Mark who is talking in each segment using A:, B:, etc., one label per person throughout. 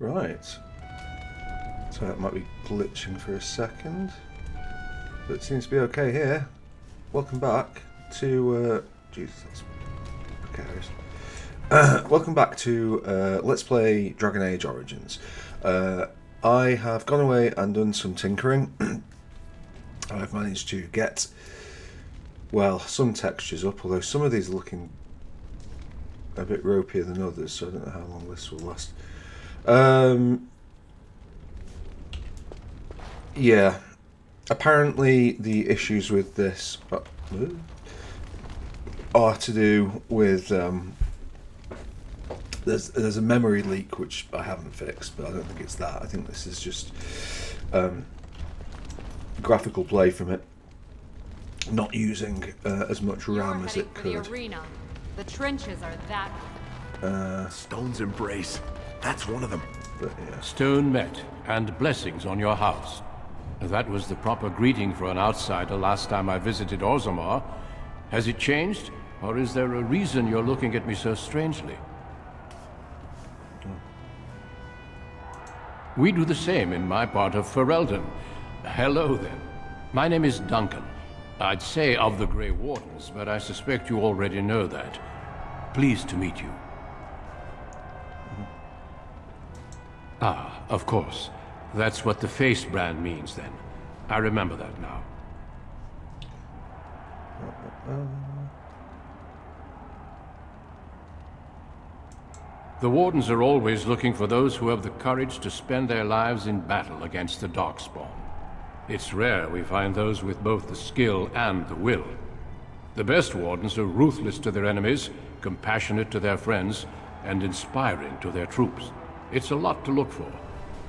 A: Right. So that might be glitching for a second. But it seems to be okay here. Welcome back to... Jesus, that's... Okay, welcome back to Let's Play Dragon Age Origins. I have gone away and done some tinkering. I've managed to get, well, some textures up, although some of these are looking a bit ropier than others, so I don't know how long this will last. Yeah, apparently the issues with this are to do with there's a memory leak which I haven't fixed, but I don't think it's that. I think this is just graphical play from it not using as much RAM as it could.
B: The arena. The trenches are that.
C: Stone's embrace. That's one of them.
A: But yeah.
D: Stone met, and blessings on your house. That was the proper greeting for an outsider last time I visited Orzammar. Has it changed, or is there a reason you're looking at me so strangely? We do the same in my part of Ferelden. Hello, then. My name is Duncan. I'd say of the Grey Wardens, but I suspect you already know that. Pleased to meet you. Ah, of course. That's what the face brand means, then. I remember that now. The Wardens are always looking for those who have the courage to spend their lives in battle against the Darkspawn. It's rare we find those with both the skill and the will. The best Wardens are ruthless to their enemies, compassionate to their friends, and inspiring to their troops. It's a lot to look for,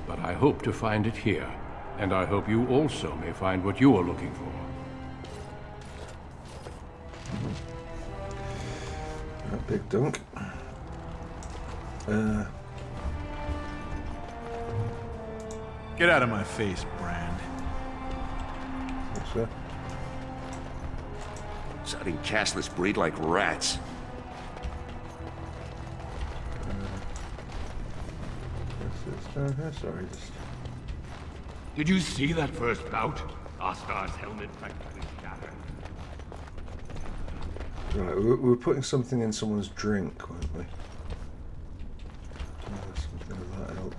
D: but I hope to find it here, and I hope you also may find what you are looking for.
A: Big dunk.
C: Get out of my face, Brand.
A: What's that?
E: Sodding castless breed like rats.
A: Sorry, just...
F: Did you see that first bout? Oscar's helmet practically shattered.
A: Right, we were putting something in someone's drink, weren't we? Something of that ilk.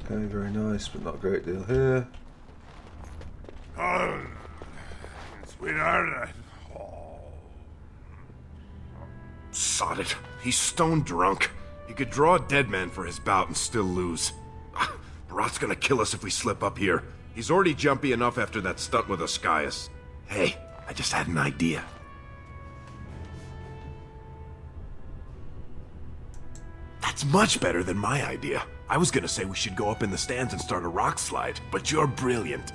A: Okay, very nice, but not a great deal here.
F: Oh, sweetheart.
C: Sod it. He's stone drunk. He could draw a dead man for his bout and still lose. Barat's gonna kill us if we slip up here. He's already jumpy enough after that stunt with Oscius. Hey, I just had an idea. That's much better than my idea. I was gonna say we should go up in the stands and start a rock slide, but you're brilliant.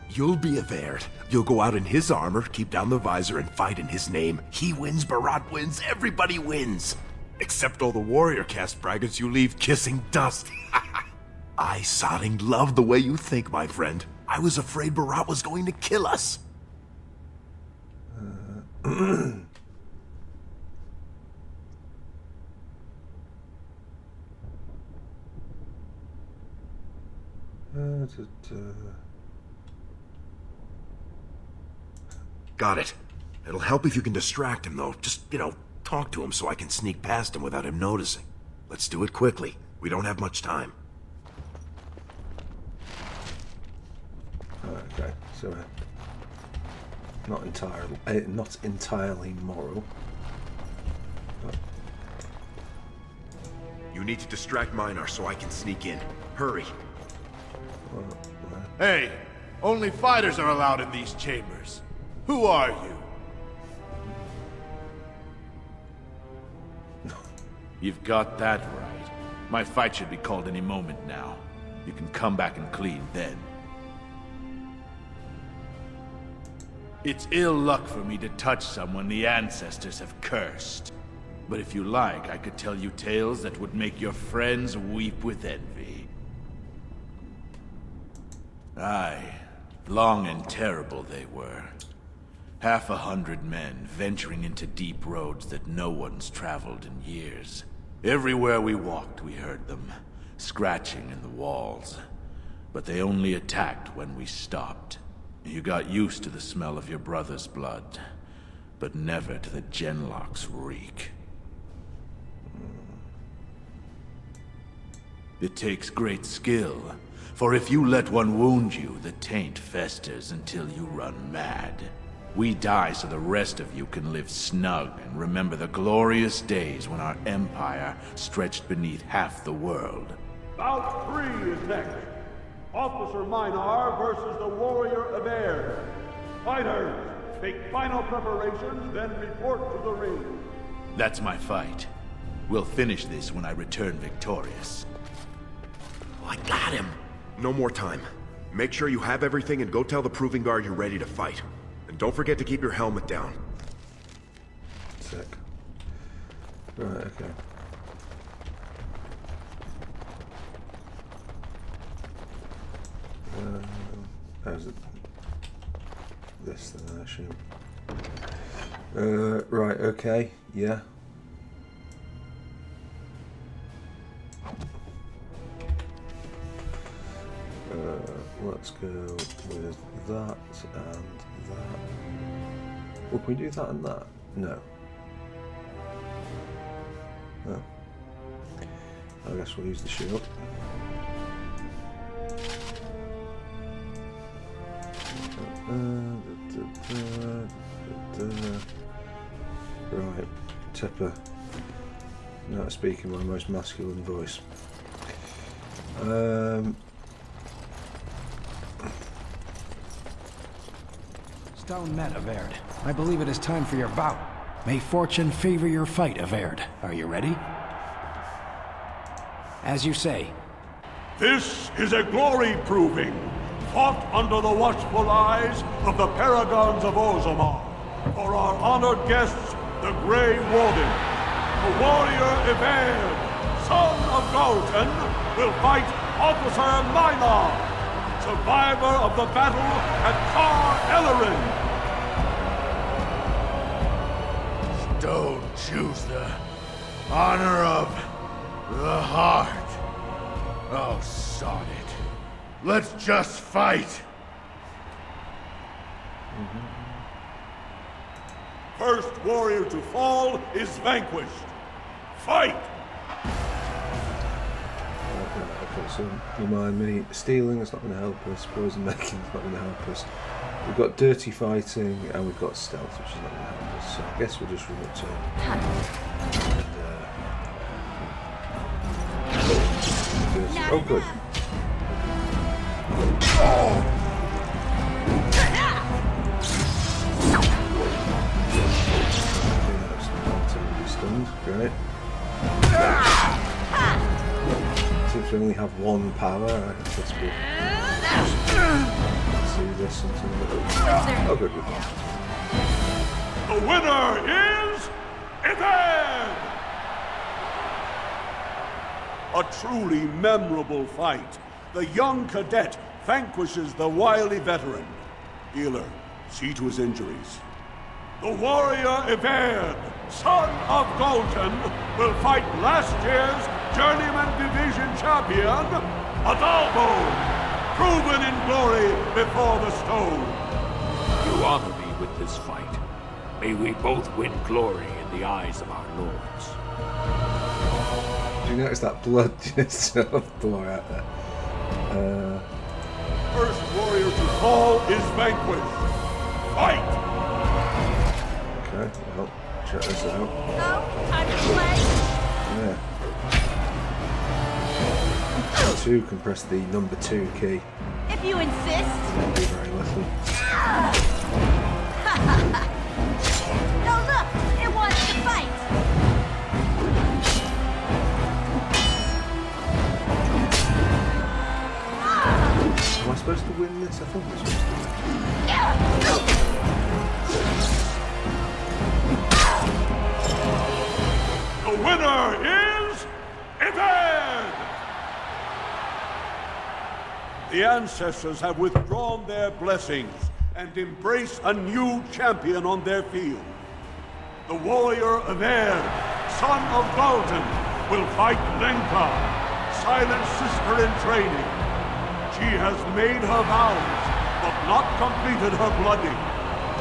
C: You'll be a Verd. You'll go out in his armor, keep down the visor, and fight in his name. He wins, Barat wins, everybody wins. Except all the warrior caste braggarts you leave kissing dust. I sodding love the way you think, my friend. I was afraid Barat was going to kill us. Got it. It'll help if you can distract him, though. Just, talk to him so I can sneak past him without him noticing. Let's do it quickly. We don't have much time.
A: Okay, so not entirely moral. But...
C: You need to distract Minar so I can sneak in. Hurry.
F: Hey, only fighters are allowed in these chambers. Who are you?
G: You've got that right. My fight should be called any moment now. You can come back and clean then. It's ill luck for me to touch someone the ancestors have cursed. But if you like, I could tell you tales that would make your friends weep with envy. Aye, long and terrible they were. 100 men venturing into deep roads that no one's traveled in years. Everywhere we walked, we heard them, scratching in the walls. But they only attacked when we stopped. You got used to the smell of your brother's blood, but never to the Genlock's reek. It takes great skill, for if you let one wound you, the taint festers until you run mad. We die so the rest of you can live snug and remember the glorious days when our empire stretched beneath half the world.
H: Bout 3 is next. Officer Minar versus the Warrior Abair. Fighters, make final preparations, then report to the ring.
G: That's my fight. We'll finish this when I return victorious.
C: I got him. No more time. Make sure you have everything and go tell the Proving Guard you're ready to fight. And don't forget to keep your helmet down.
A: Sick. Right, okay. How's it? This then, I assume. Right, okay, yeah. Let's go with that and that. Well, can we do that and that? No. No. I guess we'll use the shield. Right, Tipper. Now speaking my most masculine voice.
I: Stone met, Averd. I believe it is time for your bout. May fortune favor your fight, Averd. Are you ready? As you say.
H: This is a glory proving, fought under the watchful eyes of the paragons of Orzammar. For our honored guests, the Grey Warden, the warrior Everd, son of Galton, will fight Officer Minar, survivor of the battle at Tar Ellerin.
G: Don't choose the honor of the heart. Oh, sod it. Let's just fight.
H: First warrior to fall is vanquished. Fight!
A: Okay, so remind me, stealing is not going to help us, poison making is not going to help us. We've got dirty fighting and we've got stealth, which is not going to help us. So I guess we'll just run it to. Oh, good. Stunned, great. Since we only have one power, I guess that's good. Let's see this until. Oh, good, good.
H: The winner is Everd! A truly memorable fight. The young cadet vanquishes the wily veteran. Healer, see to his injuries. The warrior Everd, son of Galton, will fight last year's Journeyman Division champion, Adalbo, proven in glory before the stone.
F: You honor me with this fight. May we both win glory in the eyes of our lords.
A: Do you notice that blood just sort of pour out there?
H: First warrior to fall is vanquished. Fight!
A: Okay, well, check this out.
B: So, time to play?
A: Yeah. Two can press the number 2 key.
B: If you insist.
A: That'll be very little.
B: No, look! It wants to fight!
A: Am I supposed to win this? I thought we were supposed to win.
H: The winner is Everd! The ancestors have withdrawn their blessings, and embrace a new champion on their field. The warrior Averd, son of Galton, will fight Lenka, Silent sister in training. She has made her vows, but not completed her blooding.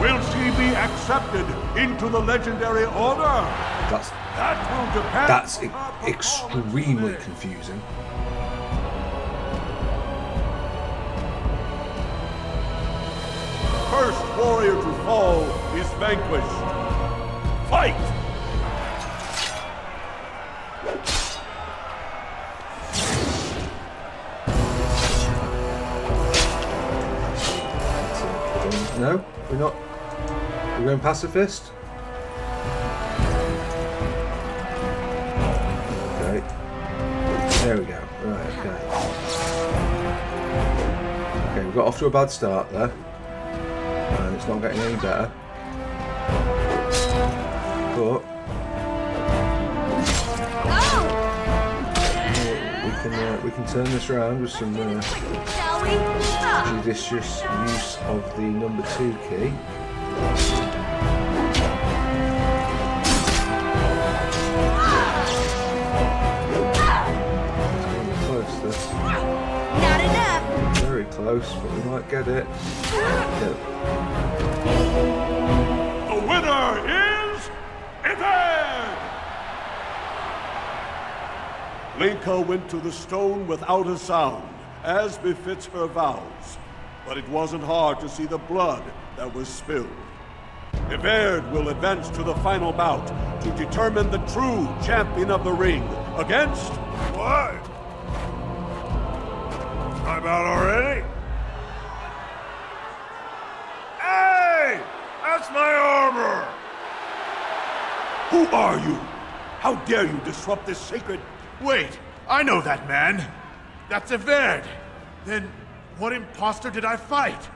H: Will she be accepted into the legendary order? That will depend.
A: That's extremely confusing.
H: First warrior to fall is vanquished. Fight!
A: No, we're not. We're going pacifist. Okay. There we go. Right. Okay. Okay, we got off to a bad start there, and it's not getting any better. But we can turn this around with some judicious use of the number 2 key. It's close, this.
J: Not enough.
A: Very close, but we might get it. Yeah.
H: The winner is Averd! Lenka went to the stone without a sound, as befits her vows. But it wasn't hard to see the blood that was spilled. Averd will advance to the final bout to determine the true champion of the ring against...
C: What? I'm out already? Hey! That's my armor!
H: Who are you? How dare you disrupt this sacred...
C: Wait, I know that man. That's Averd. Then what imposter did I fight?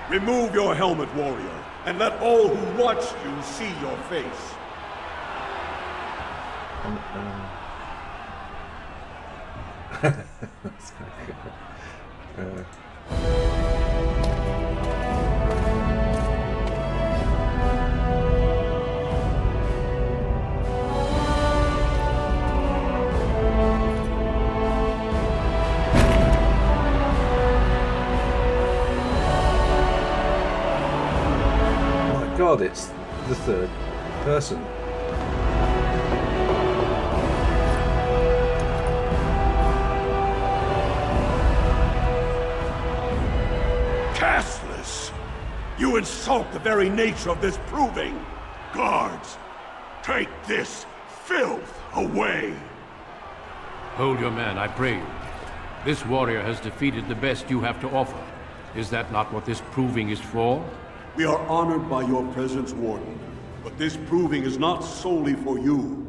H: Remove your helmet, warrior, and let all who watch you see your face.
A: That's kind of good. God, it's the third person.
H: Castless! You insult the very nature of this proving! Guards, take this filth away!
D: Hold your man, I pray you. This warrior has defeated the best you have to offer. Is that not what this proving is for?
H: We are honored by your presence, Warden, but this proving is not solely for you.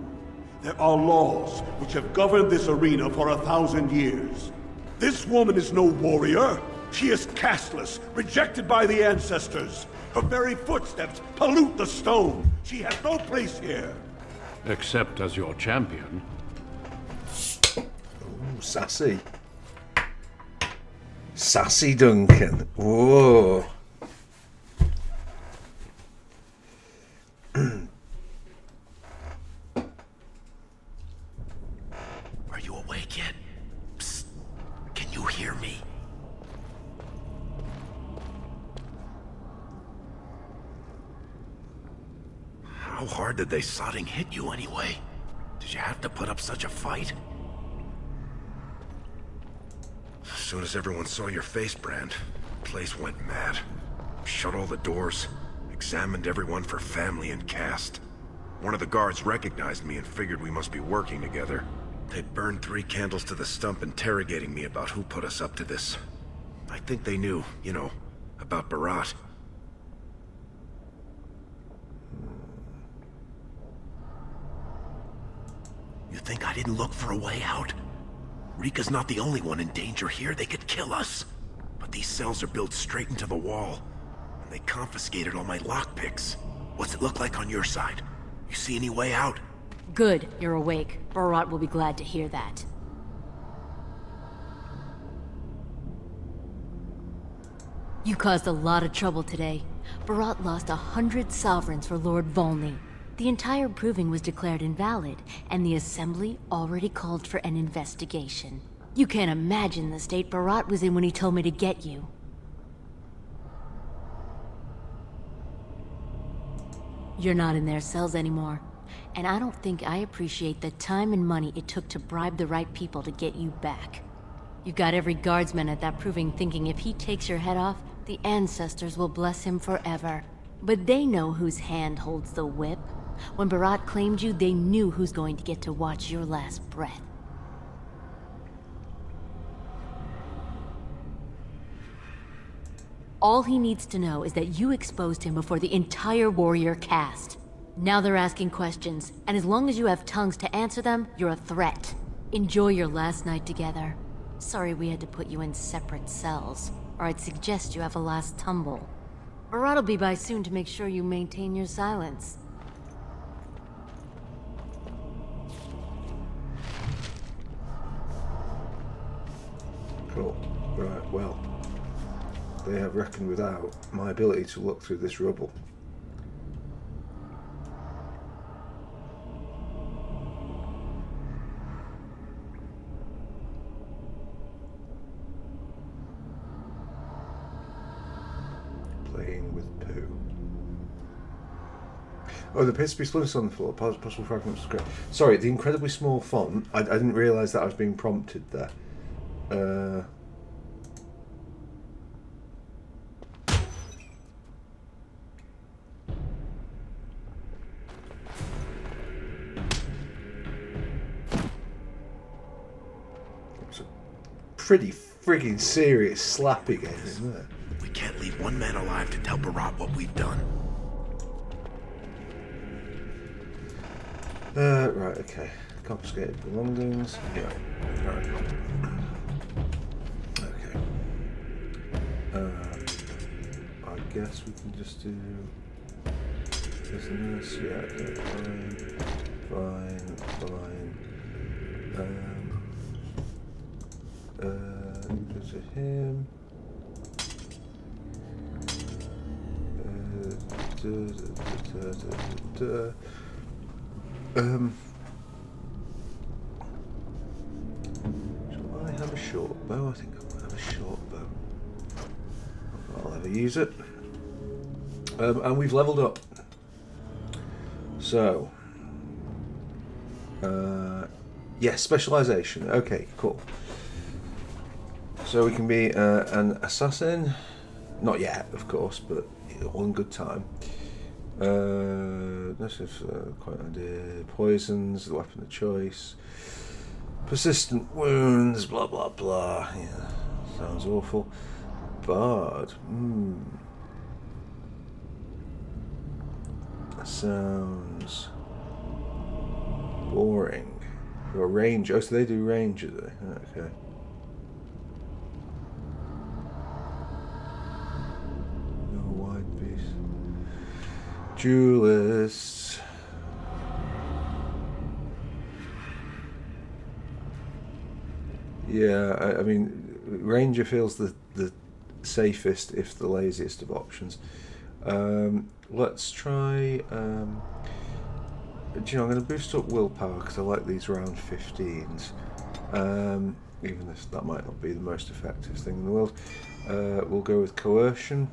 H: There are laws which have governed this arena for 1,000 years. This woman is no warrior. She is castless, rejected by the ancestors. Her very footsteps pollute the stone. She has no place here.
D: Except as your champion.
A: Ooh, sassy. Sassy Duncan. Whoa.
G: Are you awake yet? Psst. Can you hear me? How hard did they sodding hit you anyway? Did you have to put up such a fight?
C: As soon as everyone saw your face, Brand, the place went mad. Shut all the doors, examined everyone for family and caste. One of the guards recognized me and figured we must be working together. They burned 3 candles to the stump interrogating me about who put us up to this. I think they knew, you know, about Barat.
G: You think I didn't look for a way out? Rika's not the only one in danger here. They could kill us. But these cells are built straight into the wall. And they confiscated all my lockpicks. What's it look like on your side? You see any way out?
J: Good, you're awake. Barat will be glad to hear that. You caused a lot of trouble today. Barat lost 100 sovereigns for Lord Volney. The entire proving was declared invalid, and the Assembly already called for an investigation. You can't imagine the state Barat was in when he told me to get you. You're not in their cells anymore, and I don't think I appreciate the time and money it took to bribe the right people to get you back. You've got every guardsman at that proving thinking if he takes your head off, the ancestors will bless him forever. But they know whose hand holds the whip. When Barat claimed you, they knew who's going to get to watch your last breath. All he needs to know is that you exposed him before the entire warrior caste. Now they're asking questions, and as long as you have tongues to answer them, you're a threat. Enjoy your last night together. Sorry we had to put you in separate cells, or I'd suggest you have a last tumble. Barat will be by soon to make sure you maintain your silence.
A: Cool. Right, well, they have reckoned without my ability to look through this rubble. Playing with poo. Oh, the appears to be splinters on the floor. Possible fragments of scrap. Sorry, the incredibly small font. I didn't realise that I was being prompted there. It's a pretty frigging serious slappy game, isn't it?
C: We can't leave one man alive to tell Barat what we've done.
A: Right, okay. Confiscated belongings. Yeah. Right. Okay. I guess we can just do this and this. Yeah, okay. Fine. Go to him. Shall I have a short bow? I think I might have a short bow. I'll ever use it. And we've leveled up. So, yes, specialization. Okay, cool. So we can be an assassin. Not yet, of course, but all in good time. This is quite an idea. Poisons, the weapon of choice. Persistent wounds, blah blah blah. Yeah, sounds awful. Bard. That sounds boring. Or range. Oh, so they do range, do they? Okay. Duelists. Yeah, I mean, Ranger feels the safest if the laziest of options. Let's try. You know, I'm going to boost up willpower because I like these round 15s. Even if that might not be the most effective thing in the world. We'll go with coercion.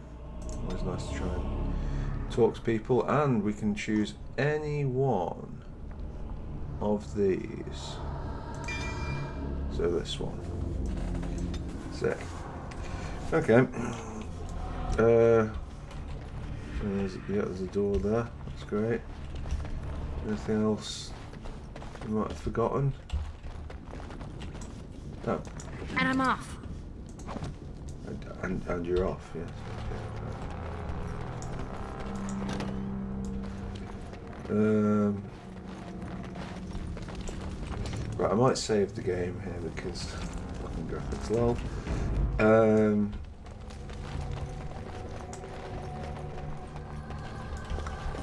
A: Always nice to try and talk to people, and we can choose any one of these. So this one. Sick. Okay. There's a door there. That's great. Anything else you might have forgotten? No.
J: And I'm off.
A: And you're off, yes. Right, I might save the game here because fucking graphics low.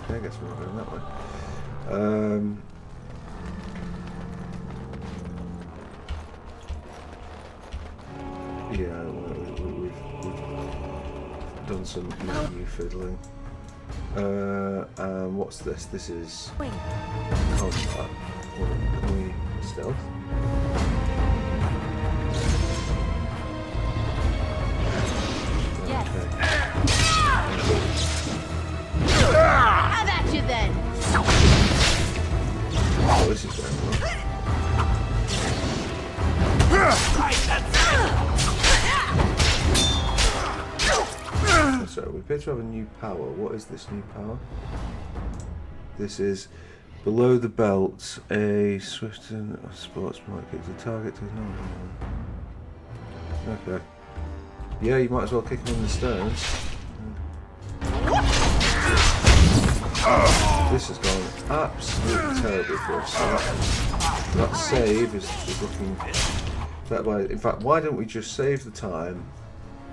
A: I guess we're not going that way. Yeah, done some new fiddling. What's this? This is combat. Can we stealth?
B: Yes.
A: Okay.
J: How about you then?
A: Oh, this is very well. So we appear to have a new power. What is this new power? This is below the belt. A swift and sportsman kicks the target to Okay. Yeah, you might as well kick him in the sternum. This has gone absolutely terribly for us. So that save is looking better. In fact, why don't we just save the time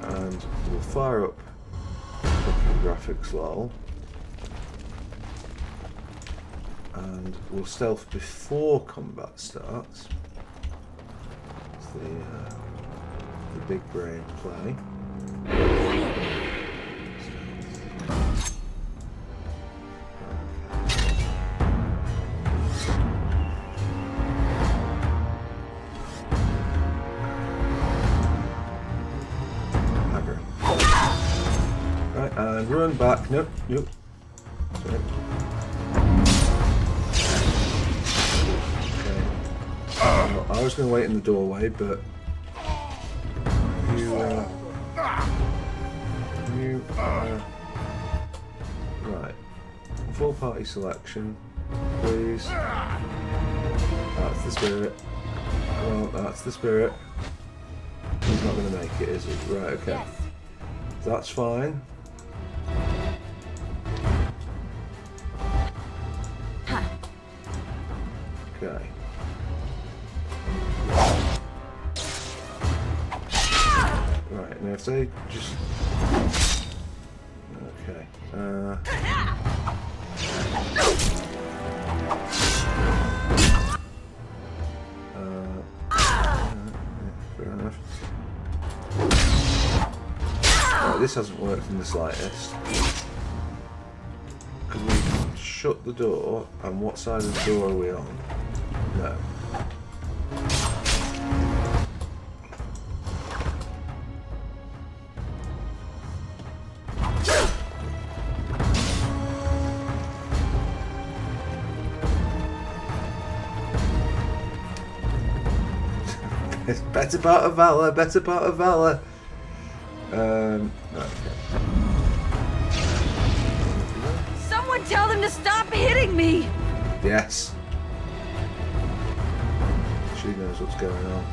A: and we'll fire up the graphics lol, and we'll stealth before combat starts. It's the big brain play. And run back. Nope. Sorry. Okay. I was going to wait in the doorway, but right. Full party selection, please. That's the spirit. Well, that's the spirit. He's not going to make it, is he? Right. Okay.
B: Yes.
A: That's fine. Okay. Right, now if they just... Okay. Fair enough. Right, this hasn't worked in the slightest. Could we shut the door? And what side of the door are we on? No. Better part of valor, better part of valor. Okay.
B: Someone tell them to stop hitting me!
A: Yes. She knows what's going on.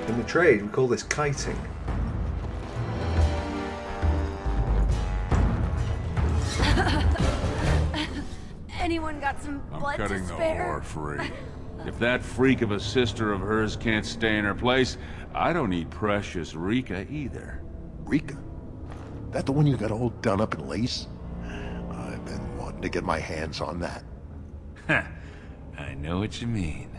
A: In the trade, we call this kiting.
B: Anyone got some blood
F: I'm cutting
B: to
F: the
B: spare?
F: war free. If that freak of a sister of hers can't stay in her place, I don't need precious Rika either.
E: Rika? That the one you got all done up in lace? I've been wanting to get my hands on that.
F: I know what you mean.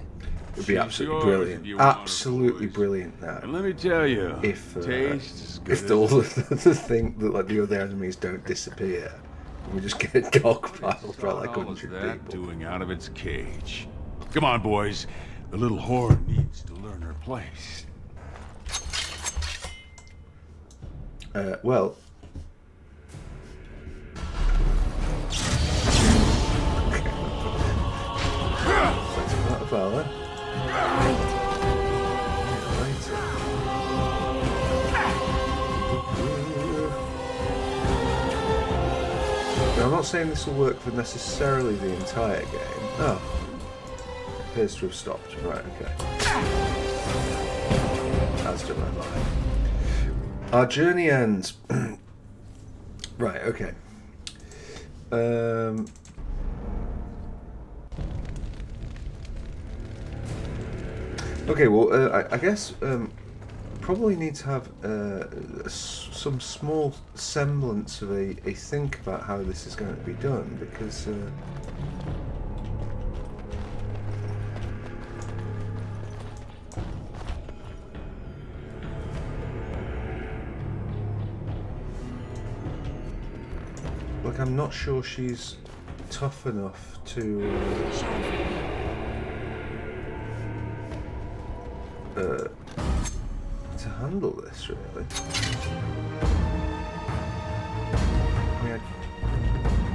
A: It would be absolutely brilliant. Absolutely brilliant now.
F: And let me tell you,
A: If
F: taste as good
A: if all the thing that like the other enemies don't disappear, we just get dogpiled by like 100 people.
F: doing out of its cage. Come on, boys. The little whore needs to learn her place.
A: Well. That's not a valor. Now, I'm not saying this will work for necessarily the entire game. Oh. It appears to have stopped. Right, okay. As do my life. Our journey ends. Right, okay. Okay, well, I guess probably need to have some small semblance of a think about how this is going to be done, because like, I'm not sure she's tough enough to handle this, really. I mean,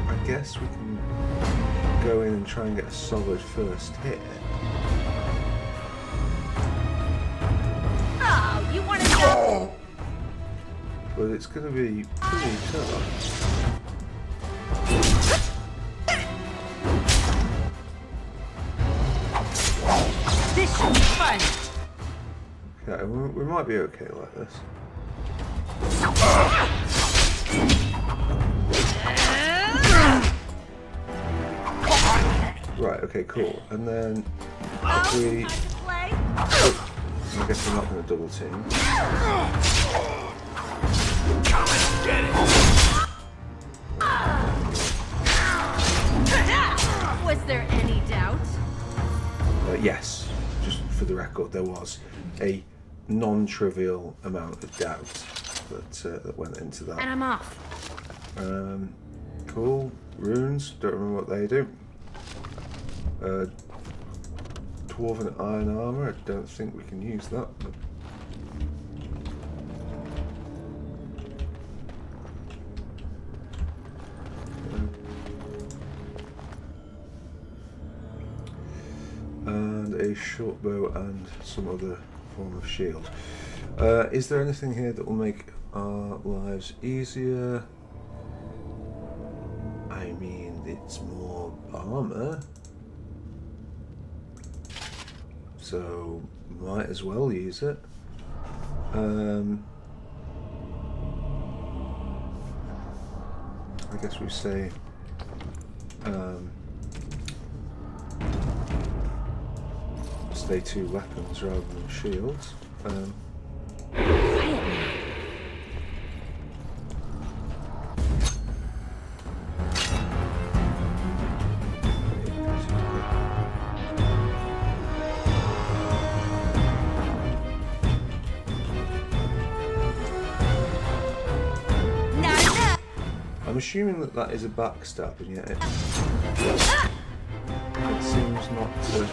A: I guess we can go in and try and get a solid first hit.
B: Oh, you want to go?
A: But it's going to be pretty tough.
B: This should be fun.
A: Okay, we might be okay like this. Right, okay, cool. And then if we... I guess we're not going to double team.
B: Was there any doubt?
A: Yes, just for the record, there was a non-trivial amount of doubt that went into that.
B: And I'm off.
A: Cool. Runes, don't remember what they do. Dwarven iron armor, I don't think we can use that. But... and a short bow and some other form of shield. Is there anything here that will make our lives easier? I mean, it's more armor, so might as well use it. I guess we say stay 2 weapons rather than shields. I'm assuming that that is a backstab, and yet it seems not to be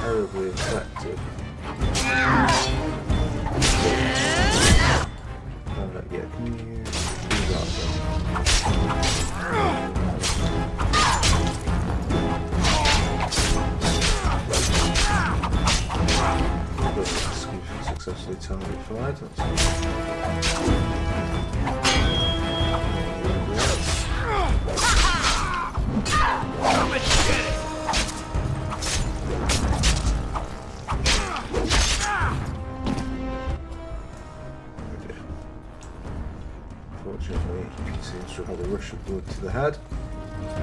A: terribly effective. Yeah, can you do that then? Successfully target fired. Unfortunately, he seems to have had a rush of blood to the head. I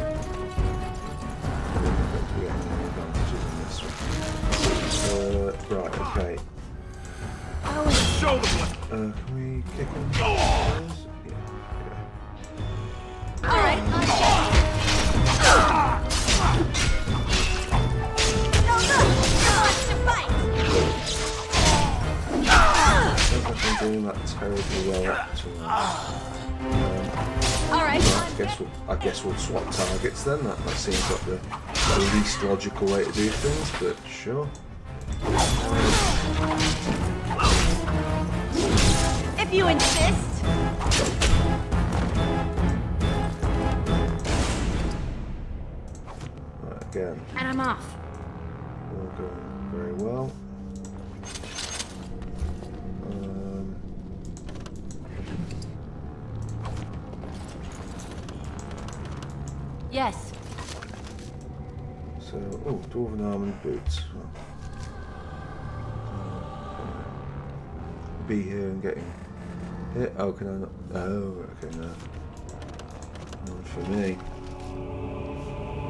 A: don't think we get any advantages in this one. Right, okay.
C: Show them what.
A: Can we kick him? Yeah, okay.
B: Alright,
A: I don't think I'm doing that terribly well up to
B: Alright.
A: I guess we'll swap targets then. That seems like the least logical way to do things, but sure.
B: If you insist.
A: Right, again.
B: And I'm off.
A: All going very well.
B: Yes.
A: So, oh, dwarven armor and boots. Well, be here and getting hit. Oh, can I not? Oh, okay, no. None for me.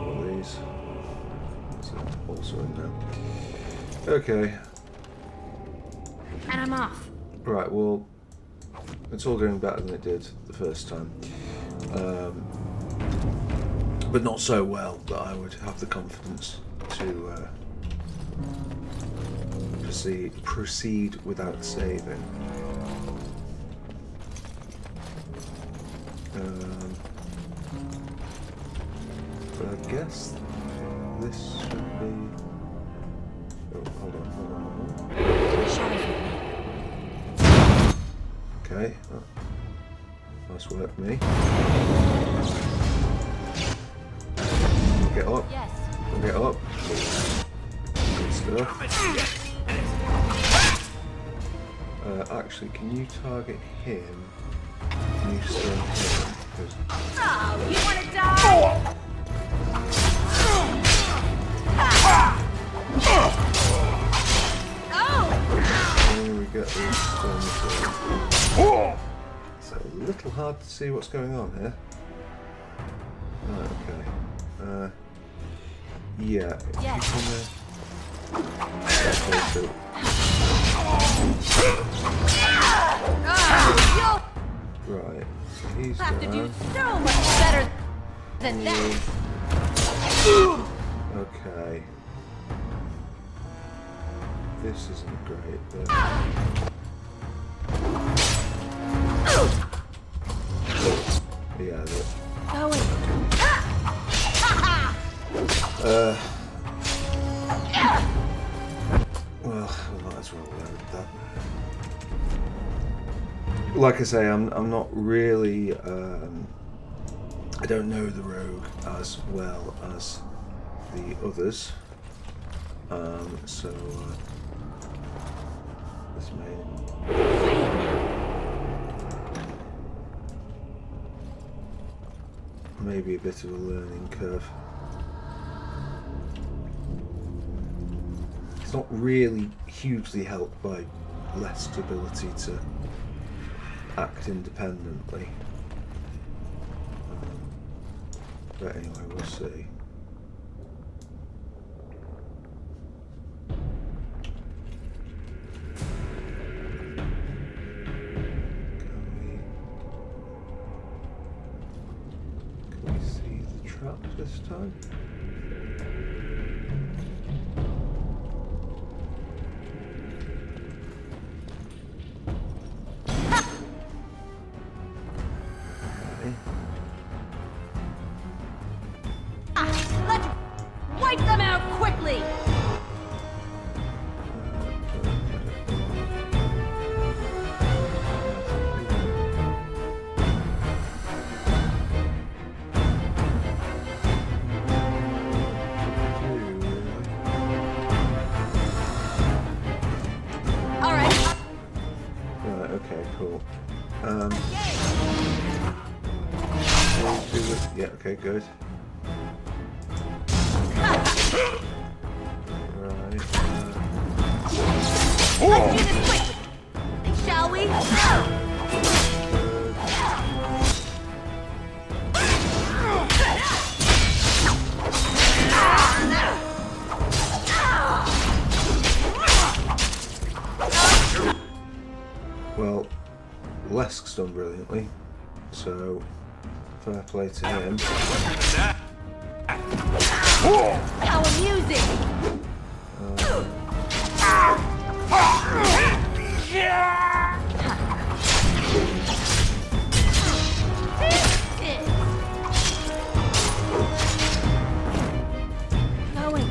A: What are these? That's also in there. Okay.
J: and I'm off.
A: Right, well, it's all going better than it did the first time. But not so well that I would have the confidence to proceed without saving. But I guess this should be... Oh, hold on. Okay. Oh. Nice work, me. Get up.
J: Yes.
A: Get up. Good stuff. Actually, can you target him? Can you stun him?
B: Oh, you want to die?
A: There we get these stuns. It's a little hard to see what's going on here. Okay. Yeah.
J: Yes.
A: Okay, so right. So he's
B: Have to do
A: down.
B: so much better than that.
A: Okay. This isn't great, but yeah,
J: Going.
A: well, we might as well learn that. Like I say, I'm not really. I don't know the rogue as well as the others, so this may be a bit of a learning curve. It's not really hugely helped by less ability to act independently. But anyway, we'll see. Can we see the trap this time?
B: Let's wipe them out quickly. All right.
A: Right, okay, cool. Yeah, okay, good. Right.
B: Let's do this quickly, shall we?
A: Well, Lesk's done brilliantly, so fair play to him.
B: How amusing!
J: Going.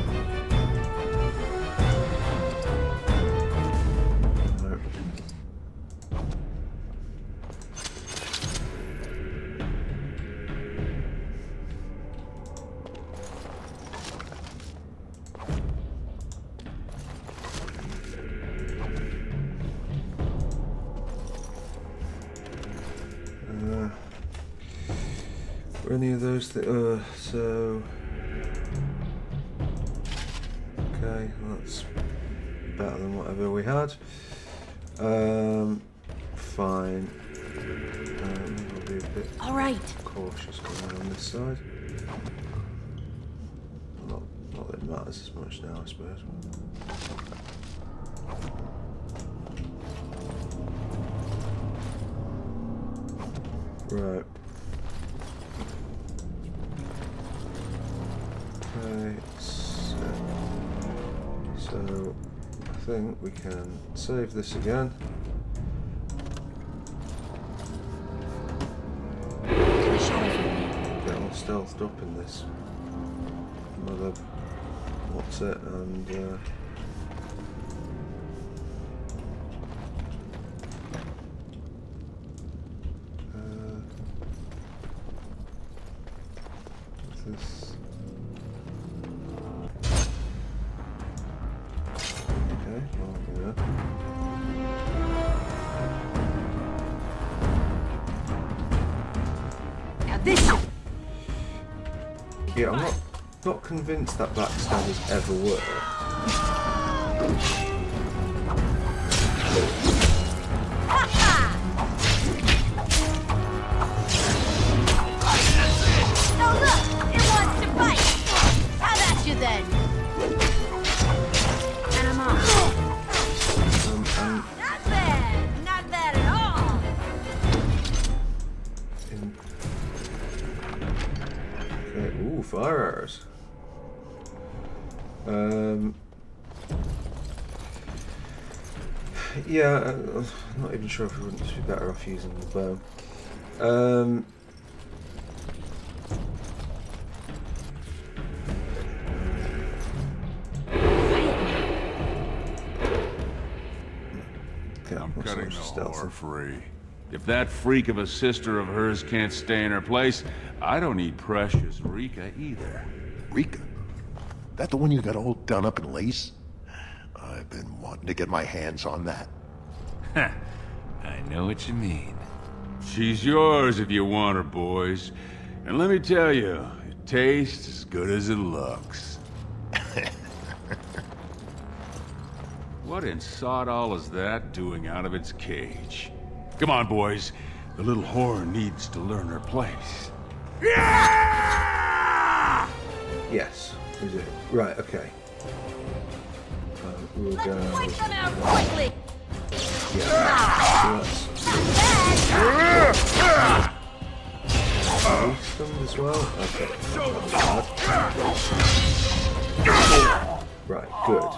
A: Were any of those so okay, well, that's better than whatever we had. Fine. Maybe I'll be a bit
J: All right.
A: cautious going on this side. Not that it matters as much now, I suppose. Right. Okay, so I think we can save this again. Get all stealthed up in this mother. What's it? And what's this? Okay, well, yeah.
B: Now this.
A: Yeah, I'm not convinced that backstab has ever worked.
J: Oh look! It wants to bite! How about you then?
B: And I'm off.
J: Not bad! Not bad at all!
A: Okay, ooh, fire arrows. Yeah, I'm not even sure if we wouldn't be better off using the bow. Okay,
F: I'm
A: not so
F: cutting
A: much
F: the
A: stealth.
F: whore free. If that freak of a sister of hers can't stay in her place, I don't need precious Rika either.
E: Rika? That the one you got all done up in lace? I've been wanting to get my hands on that.
G: I know what you mean.
F: She's yours if you want her, boys. And let me tell you, it tastes as good as it looks. What in sod all is that doing out of its cage? Come on, boys. The little whore needs to learn her place. Yeah!
A: Yes, we do. Right, okay. We'll go.
J: Let's them out quickly!
A: Yeah, so that's stunned as well. Okay. Right, good.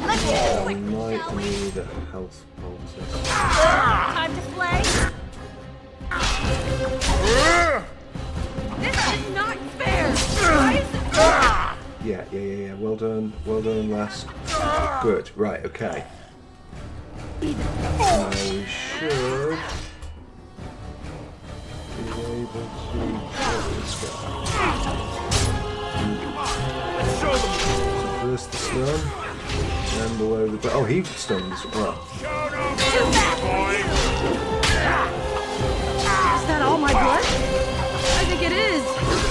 J: Let's get it quick,
A: Might
J: shall we?
A: need a health poultice.
J: Time to play?
B: This is not fair, guys.
A: Yeah. Well done, Les. Good. Right. Okay. Now we should be able to get this guy. So first the stun, then below the. Oh, he stunned as well.
B: Is that all my blood? I think it is.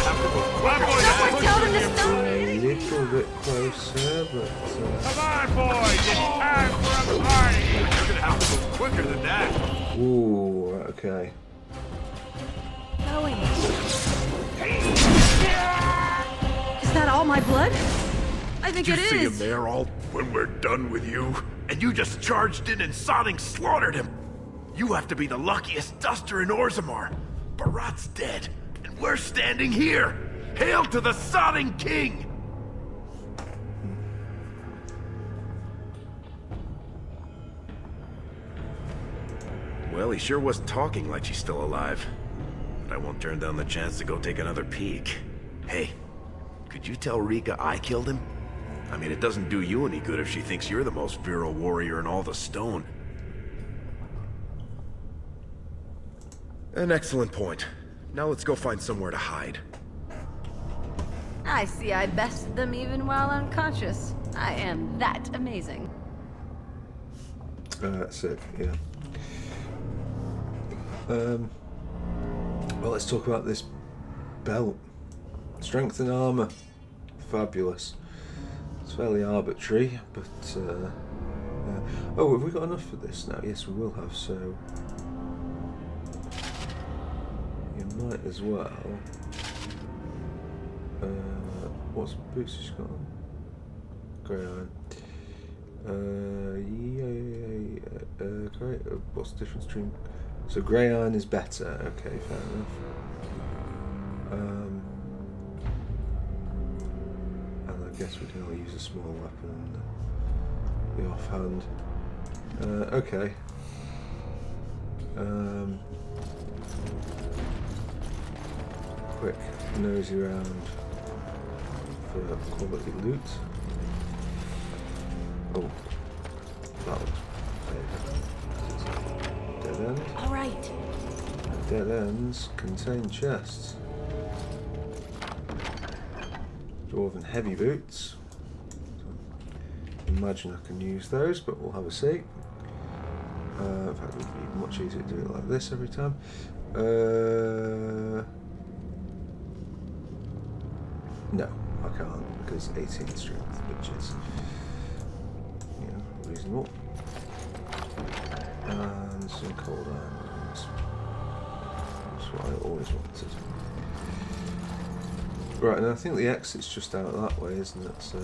B: Someone tell them to stop.
A: A little bit closer, but.
C: Come on, boys! It's time for a party! You're gonna have to move quicker than that.
A: Ooh, right, okay.
B: Going. Is that all my blood? I think
C: Did
B: it
C: you see him
B: is.
C: there all when we're done with you? And you just charged in and sodding slaughtered him. You have to be the luckiest duster in Orzammar. Barat's dead, and we're standing here. Hail to the sodding king!
K: Well, he sure wasn't talking like she's still alive. But I won't turn down the chance to go take another peek. Hey, could you tell Rika I killed him? I mean, it doesn't do you any good if she thinks you're the most virile warrior in all the stone. An excellent point. Now let's go find somewhere to hide.
B: I see I bested them even while unconscious. I am that amazing.
A: Sick, yeah. Well, let's talk about this belt. Strength and armor. Fabulous. It's fairly arbitrary, but oh, have we got enough for this now? Yes, we will have, so you might as well. What's boots she's got on? Grey iron. Great. What's the difference between So grey iron is better. Okay, fair enough. And I guess we can all use a small weapon. The offhand. Okay. Quick nosy round for quality loot. Oh, that looks dead end.
J: All right.
A: Dead ends contain chests. Dwarven heavy boots. Imagine I can use those, but we'll have a see. In fact, it would be much easier to do it like this every time. No, I can't, because 18 strength, which is, reasonable. And some cold irons. That's what I always wanted. Right, and I think the exit's just out that way, isn't it? So,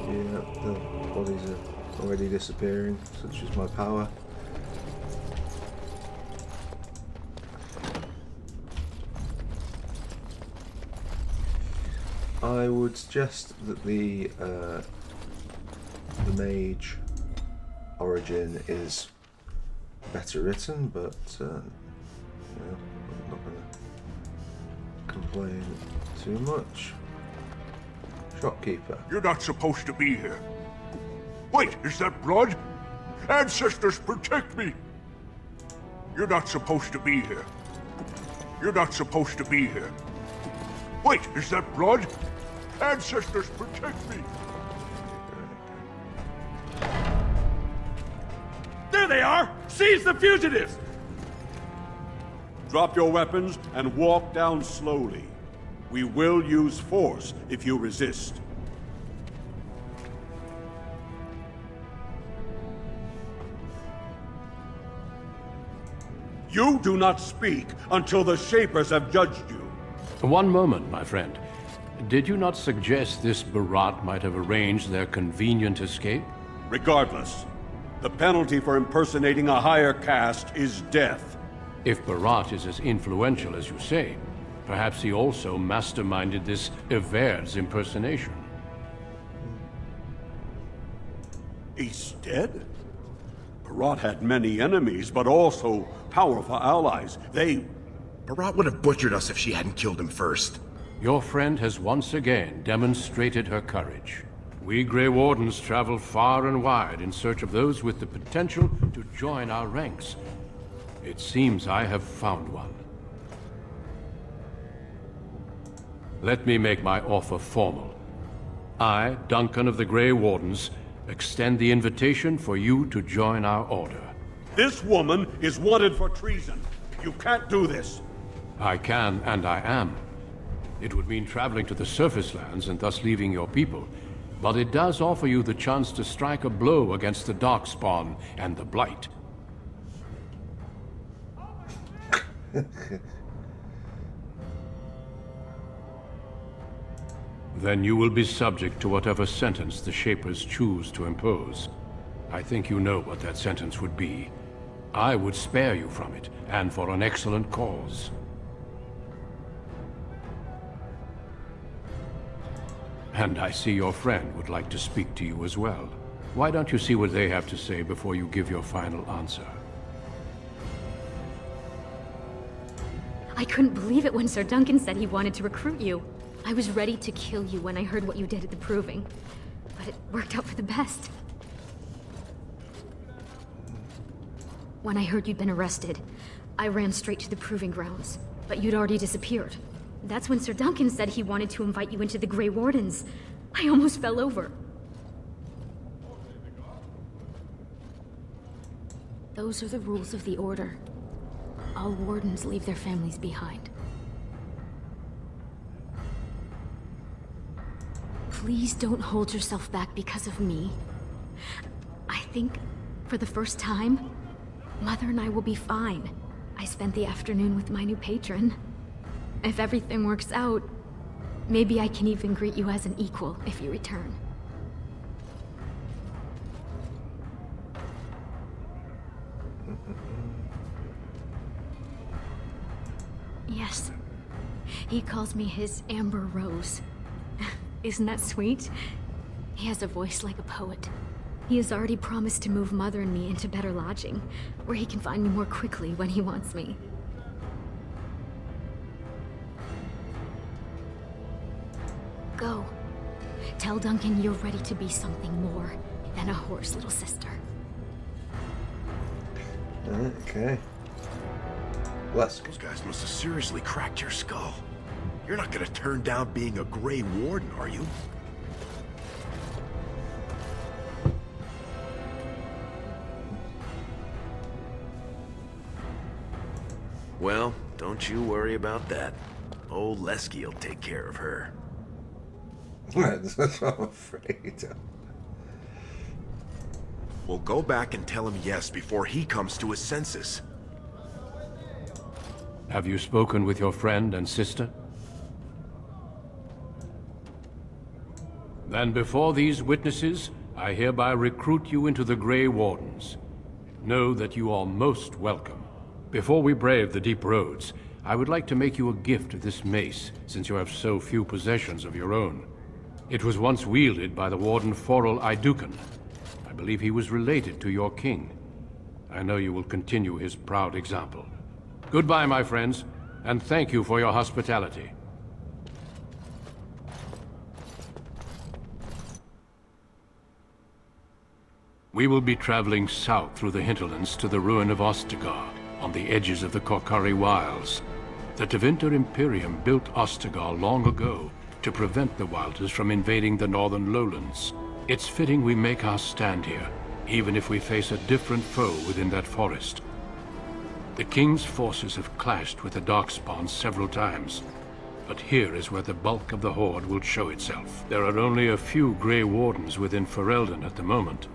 A: yeah, the bodies are already disappearing, such is my power. I would suggest that the mage origin is better written, but I'm not going to complain too much. Shopkeeper.
H: You're not supposed to be here. Wait, is that blood? Ancestors, protect me! You're not supposed to be here. You're not supposed to be here. Wait, is that blood? Ancestors, protect me! There they are! Seize the fugitives! Drop your weapons and walk down slowly. We will use force if you resist. You do not speak until the Shapers have judged you.
D: One moment, my friend. Did you not suggest this Barat might have arranged their convenient escape?
H: Regardless, the penalty for impersonating a higher caste is death.
D: If Barat is as influential as you say, perhaps he also masterminded this Everd's impersonation.
H: He's dead? Barat had many enemies, but also powerful allies.
K: Barat would have butchered us if she hadn't killed him first.
D: Your friend has once again demonstrated her courage. We Grey Wardens travel far and wide in search of those with the potential to join our ranks. It seems I have found one. Let me make my offer formal. I, Duncan of the Grey Wardens, extend the invitation for you to join our order.
H: This woman is wanted for treason. You can't do this.
D: I can, and I am. It would mean traveling to the surface lands and thus leaving your people, but it does offer you the chance to strike a blow against the Darkspawn and the Blight. Then you will be subject to whatever sentence the Shapers choose to impose. I think you know what that sentence would be. I would spare you from it, and for an excellent cause. And I see your friend would like to speak to you as well. Why don't you see what they have to say before you give your final answer?
B: I couldn't believe it when Sir Duncan said he wanted to recruit you. I was ready to kill you when I heard what you did at the Proving. But it worked out for the best. When I heard you'd been arrested, I ran straight to the Proving Grounds. But you'd already disappeared. That's when Sir Duncan said he wanted to invite you into the Grey Wardens. I almost fell over. Those are the rules of the Order. All Wardens leave their families behind. Please don't hold yourself back because of me. I think, for the first time, Mother and I will be fine. I spent the afternoon with my new patron. If everything works out, maybe I can even greet you as an equal if you return. He calls me his Amber Rose. Isn't that sweet? He has a voice like a poet. He has already promised to move Mother and me into better lodging, where he can find me more quickly when he wants me. Go. Tell Duncan you're ready to be something more than a whore's little sister.
A: Okay. Let's go.
E: Those guys must have seriously cracked your skull. You're not gonna turn down being a Grey Warden, are you?
K: Well, don't you worry about that. Old Lesky will take care of her.
A: That's what I'm afraid of.
E: We'll go back and tell him yes before he comes to his senses.
D: Have you spoken with your friend and sister? Then before these witnesses, I hereby recruit you into the Grey Wardens. Know that you are most welcome. Before we brave the deep roads, I would like to make you a gift of this mace, since you have so few possessions of your own. It was once wielded by the Warden Forel Idukan. I believe he was related to your king. I know you will continue his proud example. Goodbye, my friends, and thank you for your hospitality. We will be traveling south through the hinterlands to the ruin of Ostagar, on the edges of the Korkari Wilds. The Tevinter Imperium built Ostagar long ago to prevent the Wilders from invading the northern lowlands. It's fitting we make our stand here, even if we face a different foe within that forest. The King's forces have clashed with the Darkspawn several times, but here is where the bulk of the Horde will show itself. There are only a few Grey Wardens within Ferelden at the moment,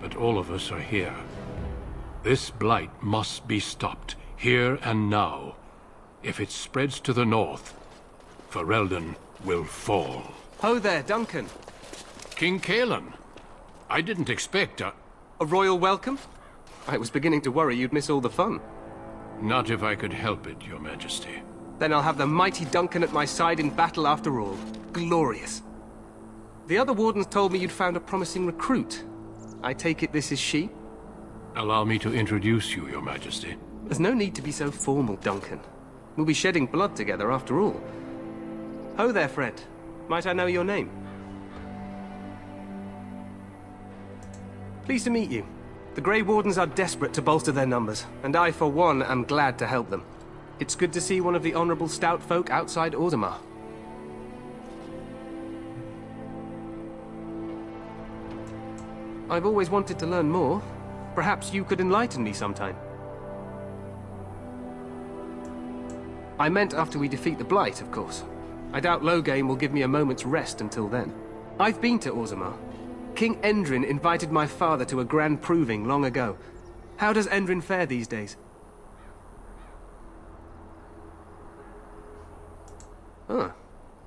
D: but all of us are here. This blight must be stopped, here and now. If it spreads to the north, Ferelden will fall.
L: Ho there, Duncan.
D: King Kalen. I didn't expect a
L: royal welcome? I was beginning to worry you'd miss all the fun.
D: Not if I could help it, Your Majesty.
L: Then I'll have the mighty Duncan at my side in battle after all. Glorious. The other wardens told me you'd found a promising recruit. I take it this is she?
D: Allow me to introduce you, Your Majesty.
L: There's no need to be so formal, Duncan. We'll be shedding blood together after all. Ho there, friend. Might I know your name? Pleased to meet you. The Grey Wardens are desperate to bolster their numbers, and I, for one, am glad to help them. It's good to see one of the honorable stout folk outside Ordomar. I've always wanted to learn more. Perhaps you could enlighten me sometime. I meant after we defeat the Blight, of course. I doubt Loghain will give me a moment's rest until then. I've been to Orzammar. King Endrin invited my father to a grand proving long ago. How does Endrin fare these days? Ah.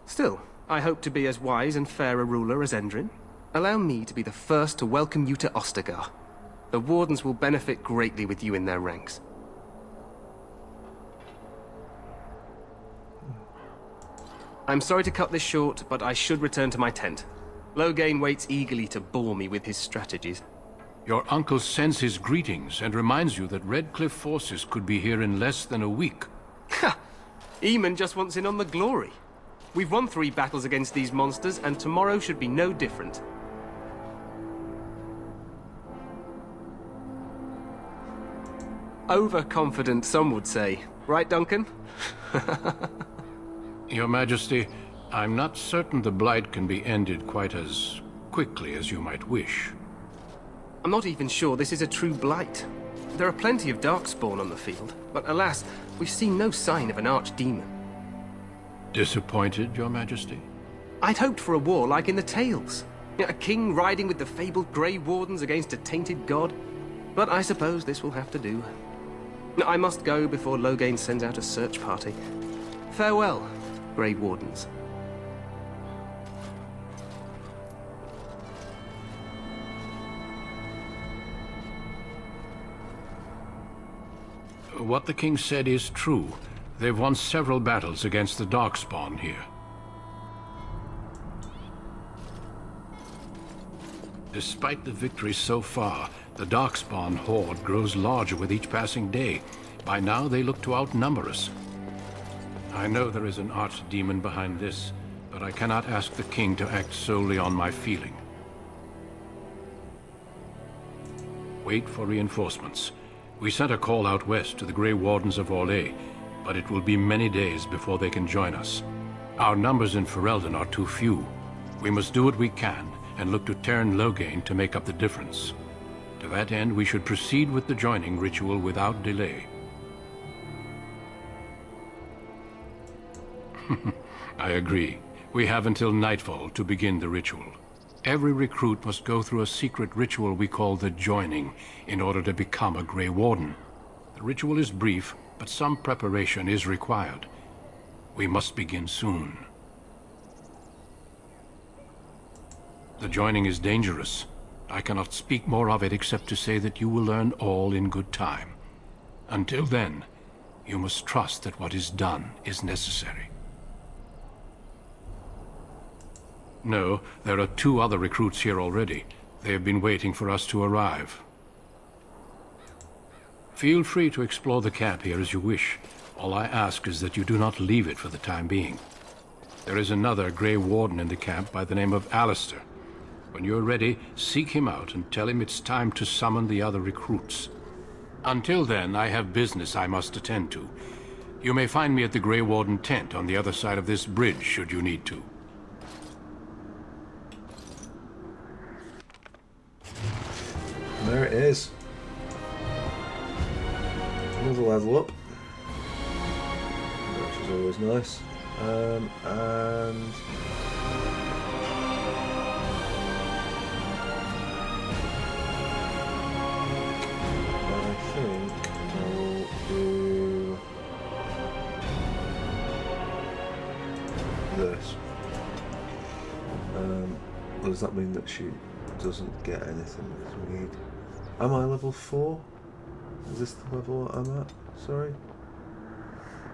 L: Still, I hope to be as wise and fair a ruler as Endrin. Allow me to be the first to welcome you to Ostagar. The Wardens will benefit greatly with you in their ranks. I'm sorry to cut this short, but I should return to my tent. Loghain waits eagerly to bore me with his strategies.
D: Your uncle sends his greetings and reminds you that Redcliffe forces could be here in less than a week.
L: Ha! Eamon just wants in on the glory. We've won 3 battles against these monsters, and tomorrow should be no different. Overconfident, some would say. Right, Duncan?
D: Your Majesty, I'm not certain the Blight can be ended quite as quickly as you might wish.
L: I'm not even sure this is a true Blight. There are plenty of Darkspawn on the field, but alas, we've seen no sign of an archdemon.
D: Disappointed, Your Majesty?
L: I'd hoped for a war like in the tales. A king riding with the fabled Grey Wardens against a tainted god. But I suppose this will have to do. I must go before Loghain sends out a search party. Farewell, Grey Wardens.
D: What the king said is true. They've won several battles against the Darkspawn here. Despite the victories so far, the Darkspawn horde grows larger with each passing day. By now, they look to outnumber us. I know there is an archdemon behind this, but I cannot ask the king to act solely on my feeling. Wait for reinforcements. We sent a call out west to the Grey Wardens of Orlais, but it will be many days before they can join us. Our numbers in Ferelden are too few. We must do what we can, and look to Teyrn Loghain to make up the difference. To that end, we should proceed with the joining ritual without delay. I agree. We have until nightfall to begin the ritual. Every recruit must go through a secret ritual we call the Joining in order to become a Grey Warden. The ritual is brief, but some preparation is required. We must begin soon. The Joining is dangerous. I cannot speak more of it except to say that you will learn all in good time. Until then, you must trust that what is done is necessary. No, there are 2 other recruits here already. They have been waiting for us to arrive. Feel free to explore the camp here as you wish. All I ask is that you do not leave it for the time being. There is another Grey Warden in the camp by the name of Alistair. When you're ready, seek him out and tell him it's time to summon the other recruits. Until then, I have business I must attend to. You may find me at the Grey Warden tent on the other side of this bridge, should you need to.
A: There it is. Another level up, which is always nice. And I think I'll do this. Does that mean that she doesn't get anything because we need... Am I level 4? Is this the level I'm at? Sorry?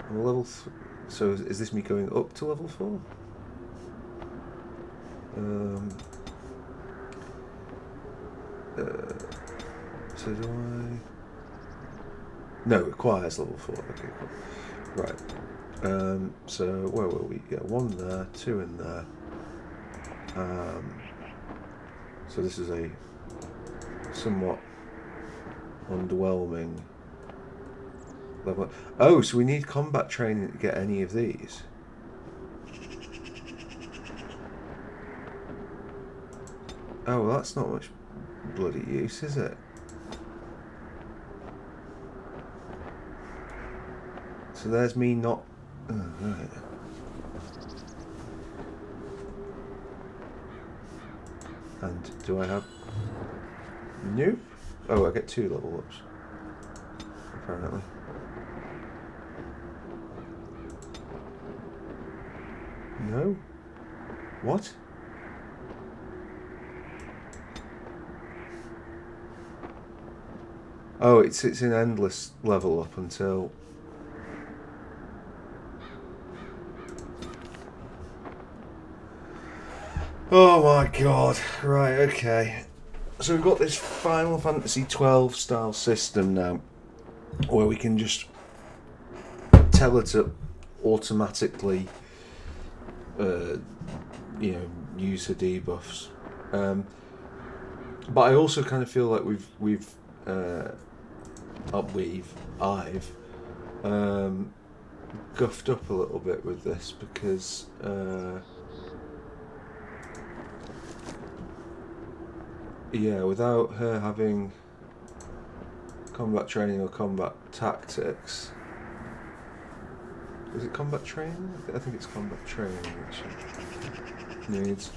A: I'm level 3. So is this me going up to level 4? So do I... No, it requires level 4. Okay, cool. Right. So where were we? Yeah, 1 there, 2 in there. So this is a somewhat underwhelming level. Oh, so we need combat training to get any of these. Oh, well, that's not much bloody use, is it? So there's me not... Oh, right. And do I have... Nope. Oh, I get 2 level ups. Apparently. No? What? Oh, it's an endless level up until... Oh my god. Right, okay. So we've got this Final Fantasy XII style system now, where we can just tell it to automatically, use her debuffs. But I also kind of feel like I've guffed up a little bit with this because. Yeah, without her having combat training or combat tactics. Is it combat training? I think it's combat training that she needs.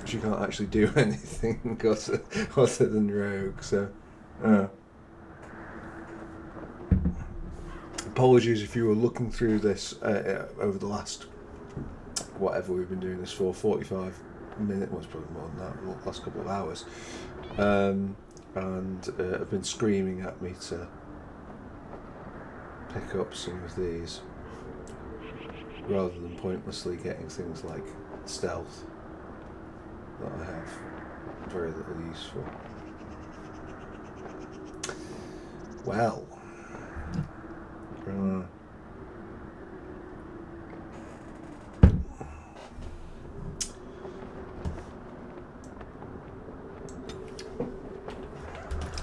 A: She can't actually do anything other than rogue, so... Apologies if you were looking through this over the last... whatever we've been doing this for, 45 minutes, well, it's probably more than that, the last couple of hours. and have been screaming at me to pick up some of these, rather than pointlessly getting things like stealth that I have very little use for. Well,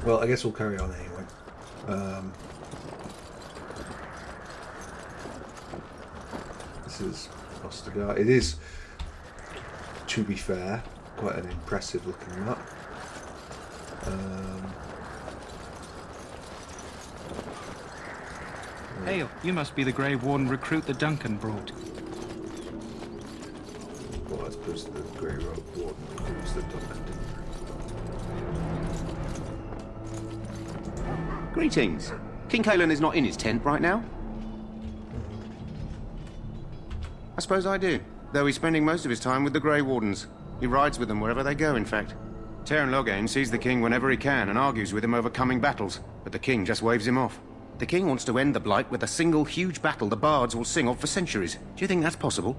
A: well, I guess we'll carry on anyway. This is Ostergar. It is, to be fair, quite an impressive looking map.
M: Hail, you must be the Grey Warden recruit that Duncan brought.
A: Well, I suppose the Grey Warden recruits that Duncan didn't bring.
N: Greetings. King Kalen is not in his tent right now? I suppose I do, though he's spending most of his time with the Grey Wardens. He rides with them wherever they go, in fact. Teyrn Loghain sees the king whenever he can and argues with him over coming battles, but the king just waves him off. The king wants to end the Blight with a single huge battle the bards will sing of for centuries. Do you think that's possible?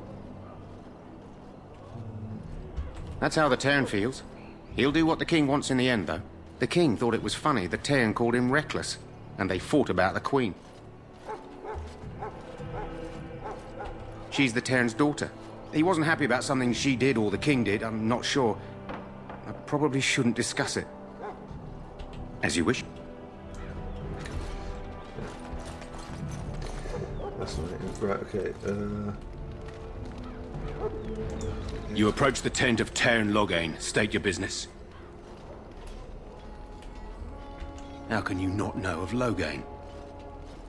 N: That's how the Teyrn feels. He'll do what the king wants in the end, though. The king thought it was funny that Teyrn called him reckless, and they fought about the queen. She's the Teyrn's daughter. He wasn't happy about something she did or the king did, I'm not sure. I probably shouldn't discuss it. As you wish.
A: That's not it. Right, okay.
N: You approach the tent of Teyrn Loghain. State your business. How can you not know of Loghain?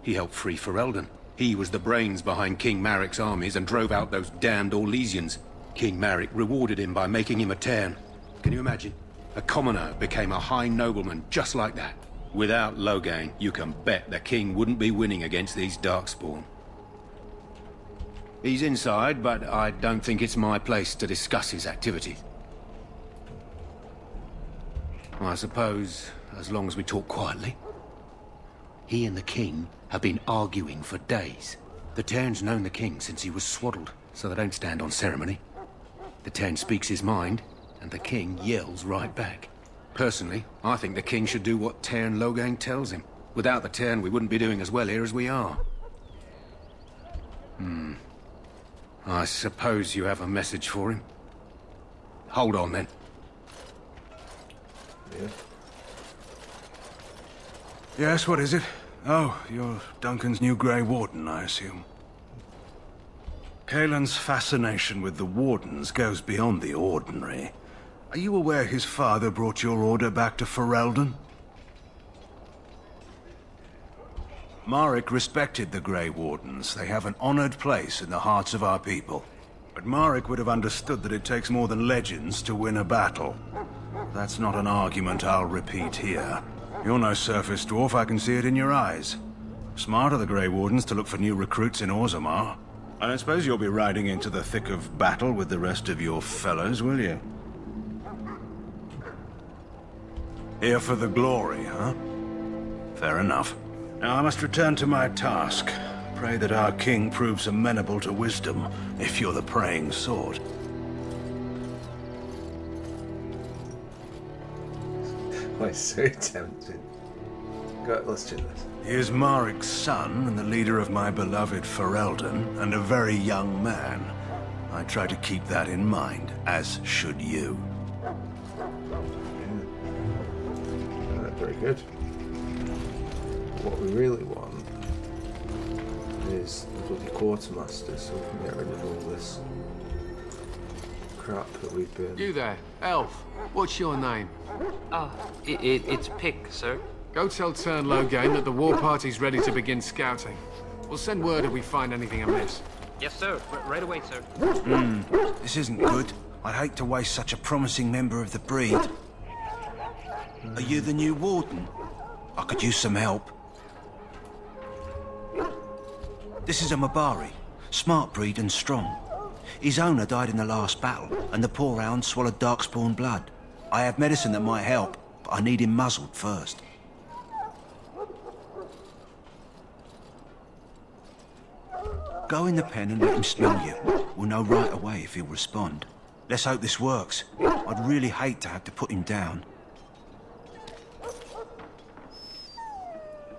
N: He helped free Ferelden. He was the brains behind King Maric's armies and drove out those damned Orlesians. King Maric rewarded him by making him a Teyrn. Can you imagine? A commoner became a high nobleman just like that. Without Loghain, you can bet the king wouldn't be winning against these Darkspawn. He's inside, but I don't think it's my place to discuss his activities. I suppose, as long as we talk quietly. He and the king have been arguing for days. The Teyrn's known the king since he was swaddled, so they don't stand on ceremony. The Teyrn speaks his mind, and the king yells right back. Personally, I think the king should do what Teyrn Loghain tells him. Without the Teyrn, we wouldn't be doing as well here as we are. I suppose you have a message for him. Hold on, then.
A: Yeah.
F: Yes, what is it? Oh, you're Duncan's new Grey Warden, I assume. Kalen's fascination with the Wardens goes beyond the ordinary. Are you aware his father brought your order back to Ferelden? Maric respected the Grey Wardens. They have an honored place in the hearts of our people. But Maric would have understood that it takes more than legends to win a battle. That's not an argument I'll repeat here. You're no surface dwarf, I can see it in your eyes. Smart of the Grey Wardens to look for new recruits in Orzammar. I don't suppose you'll be riding into the thick of battle with the rest of your fellows, will you? Here for the glory, huh? Fair enough. Now I must return to my task. Pray that our king proves amenable to wisdom, if you're the praying sort.
A: I'm so tempted. Go, let's do this.
F: He is Maric's son and the leader of my beloved Ferelden, and a very young man. I try to keep that in mind, as should you.
A: Very good. What we really want is the bloody quartermaster, so we can get rid of all this crap that we've been...
O: You there, elf. What's your name?
L: It's Pick, sir.
O: Go tell Teyrn Loghain that the war party's ready to begin scouting. We'll send word if we find anything amiss.
L: Yes, sir. Right away, sir.
F: This isn't good. I'd hate to waste such a promising member of the breed. Are you the new warden? I could use some help. This is a Mabari. Smart breed and strong. His owner died in the last battle, and the poor hound swallowed Darkspawn blood. I have medicine that might help, but I need him muzzled first. Go in the pen and let him smell you. We'll know right away if he'll respond. Let's hope this works. I'd really hate to have to put him down.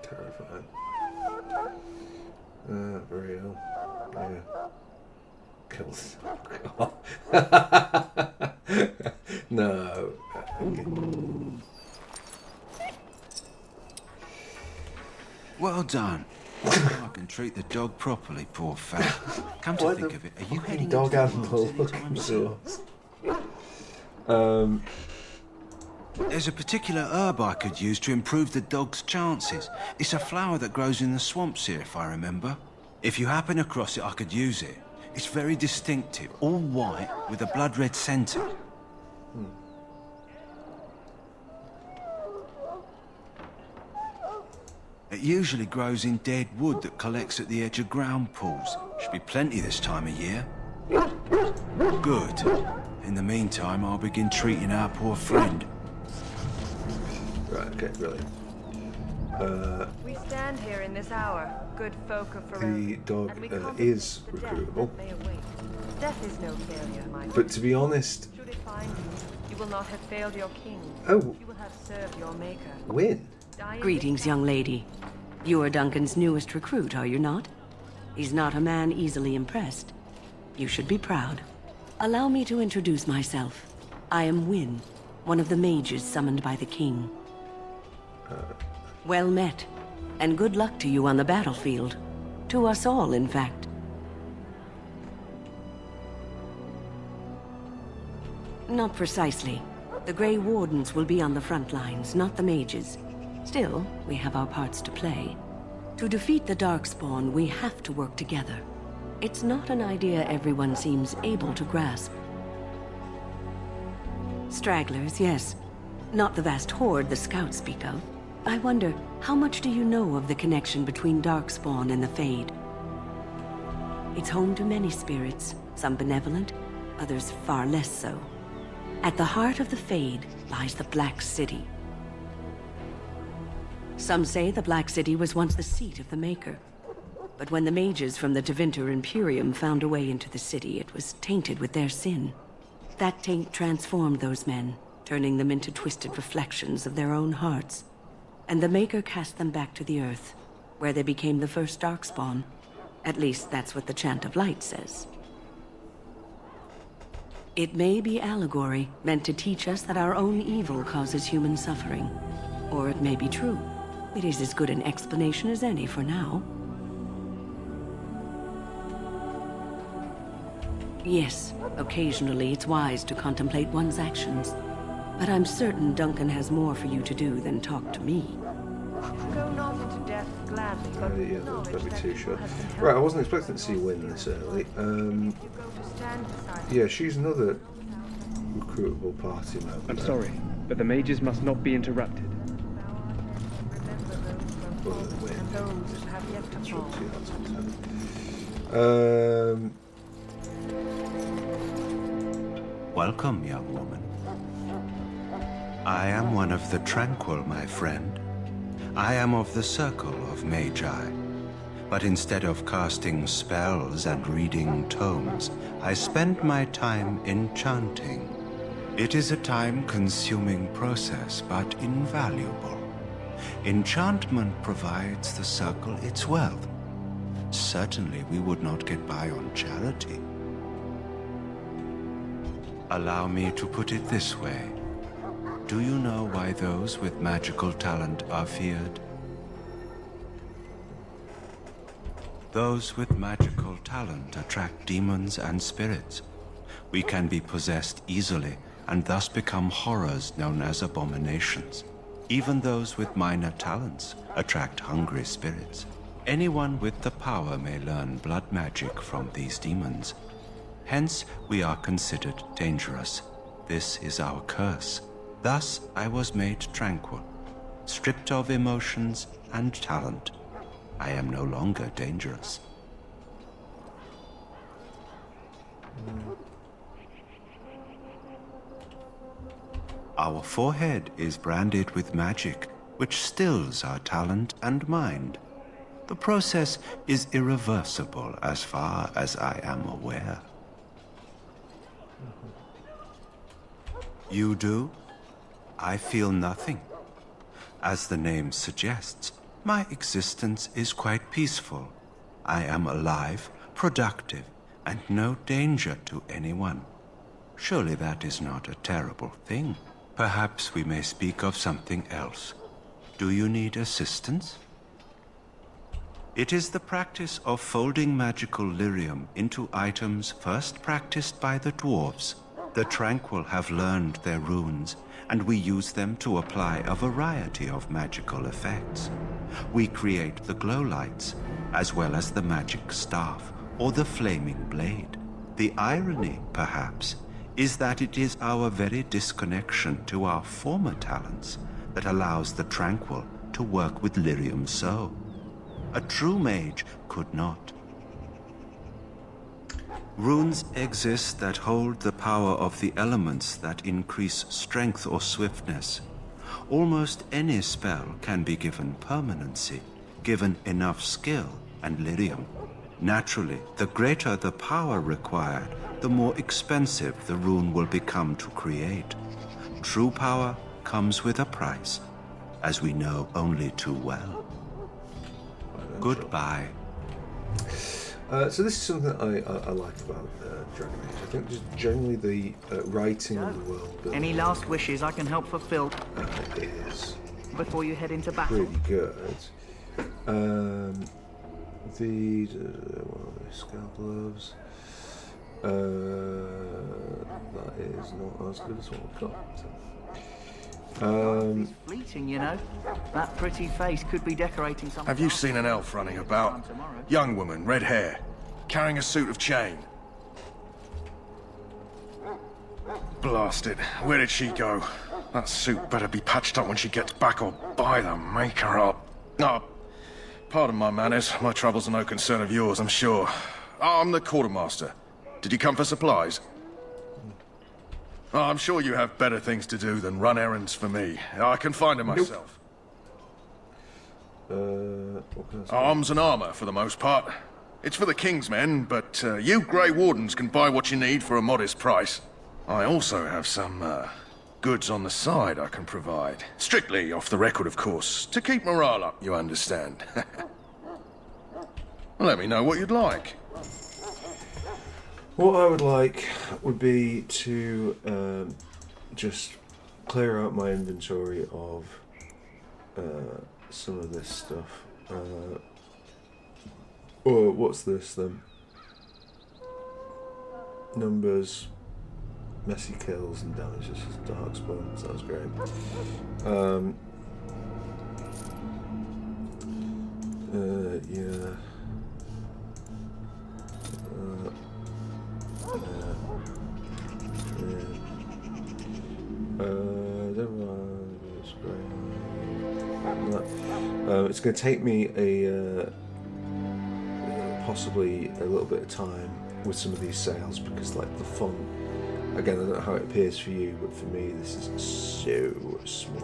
A: Terrifying. Very ill. Yeah. Kills. No.
F: Well done. I can treat the dog properly, poor fat. Come to think of it, are you heading
A: dog
F: into the
A: animal
F: woods anytime soon? There's a particular herb I could use to improve the dog's chances. It's a flower that grows in the swamps here, if I remember. If you happen across it, I could use it. It's very distinctive, all white with a blood-red centre. It usually grows in dead wood that collects at the edge of ground pools. Should be plenty this time of year. Good. In the meantime, I'll begin treating our poor friend.
A: Right, okay, brilliant.
P: We stand here in this hour, good folk of
A: The dog is recruitable.
P: Death is no failure, my
A: But to be honest...
P: Should it find you, you will not have failed your king.
A: Oh.
P: You will have served your maker.
A: Win.
Q: Greetings, young lady. You are Duncan's newest recruit, are you not? He's not a man easily impressed. You should be proud. Allow me to introduce myself. I am Wynne, one of the mages summoned by the king. Well met, and good luck to you on the battlefield. To us all, in fact. Not precisely. The Grey Wardens will be on the front lines, not the mages. Still, we have our parts to play. To defeat the Darkspawn, we have to work together. It's not an idea everyone seems able to grasp. Stragglers, yes. Not the vast horde the scouts speak of. I wonder, how much do you know of the connection between Darkspawn and the Fade? It's home to many spirits, some benevolent, others far less so. At the heart of the Fade lies the Black City. Some say the Black City was once the seat of the Maker. But when the mages from the Tevinter Imperium found a way into the city, it was tainted with their sin. That taint transformed those men, turning them into twisted reflections of their own hearts. And the Maker cast them back to the Earth, where they became the first Darkspawn. At least that's what the Chant of Light says. It may be allegory, meant to teach us that our own evil causes human suffering. Or it may be true. It is as good an explanation as any for now. Yes, occasionally it's wise to contemplate one's actions. But I'm certain Duncan has more for you to do than talk to me.
P: Go not into death gladly, but
A: Yeah, that'd be too short. Right, I wasn't expecting to see Wynne this early. Yeah, she's another recruitable party member.
M: I'm sorry, but the mages must not be interrupted.
F: Welcome, young woman. I am one of the Tranquil, my friend. I am of the Circle of Magi. But instead of casting spells and reading tomes, I spend my time enchanting. It is a time-consuming process, but invaluable. Enchantment provides the Circle its wealth. Certainly we would not get by on charity. Allow me to put it this way. Do you know why those with magical talent are feared? Those with magical talent attract demons and spirits. We can be possessed easily and thus become horrors known as abominations. Even those with minor talents attract hungry spirits. Anyone with the power may learn blood magic from these demons. Hence, we are considered dangerous. This is our curse. Thus, I was made tranquil, stripped of emotions and talent. I am no longer dangerous. Our forehead is branded with magic, which stills our talent and mind. The process is irreversible as far as I am aware. You do? I feel nothing. As the name suggests, my existence is quite peaceful. I am alive, productive, and no danger to anyone. Surely that is not a terrible thing. Perhaps we may speak of something else. Do you need assistance? It is the practice of folding magical lyrium into items first practiced by the dwarves. The Tranquil have learned their runes, and we use them to apply a variety of magical effects. We create the glow lights, as well as the magic staff or the flaming blade. The irony, perhaps, is that it is our very disconnection to our former talents that allows the Tranquil to work with lyrium so. A true mage could not. Runes exist that hold the power of the elements that increase strength or swiftness. Almost any spell can be given permanency, given enough skill and lyrium. Naturally, the greater the power required, the more expensive the rune will become to create. True power comes with a price, as we know only too well. Goodbye.
A: So this is something that I like about Dragon Age. I think just generally the writing and the world building.
R: Any last wishes I can help fulfill?
A: Is
R: before you head into battle.
A: pretty good. The scalp gloves. That is not as good as what we've got.
R: It's fleeting, you know. That pretty face could be decorating something.
C: Have you seen an elf running about? Young woman, red hair, carrying a suit of chain. Blasted. Where did she go? That suit better be patched up when she gets back or by the maker up. Oh, pardon my manners. My troubles are no concern of yours, I'm sure. I'm the quartermaster. Did you come for supplies? Oh, I'm sure you have better things to do than run errands for me. I can find them myself.
A: What can I say?
C: Arms and armor, for the most part. It's for the King's men, but you Grey Wardens can buy what you need for a modest price. I also have some goods on the side I can provide. Strictly off the record, of course, to keep morale up, you understand. Let me know what you'd like.
A: What I would like would be to just clear out my inventory of some of this stuff. Oh, what's this then? Numbers, messy kills and damages, darkspawn. Sounds great. Yeah. It's going to take me possibly a little bit of time with some of these sales because, like, the font. Again, I don't know how it appears for you, but for me, this is so small.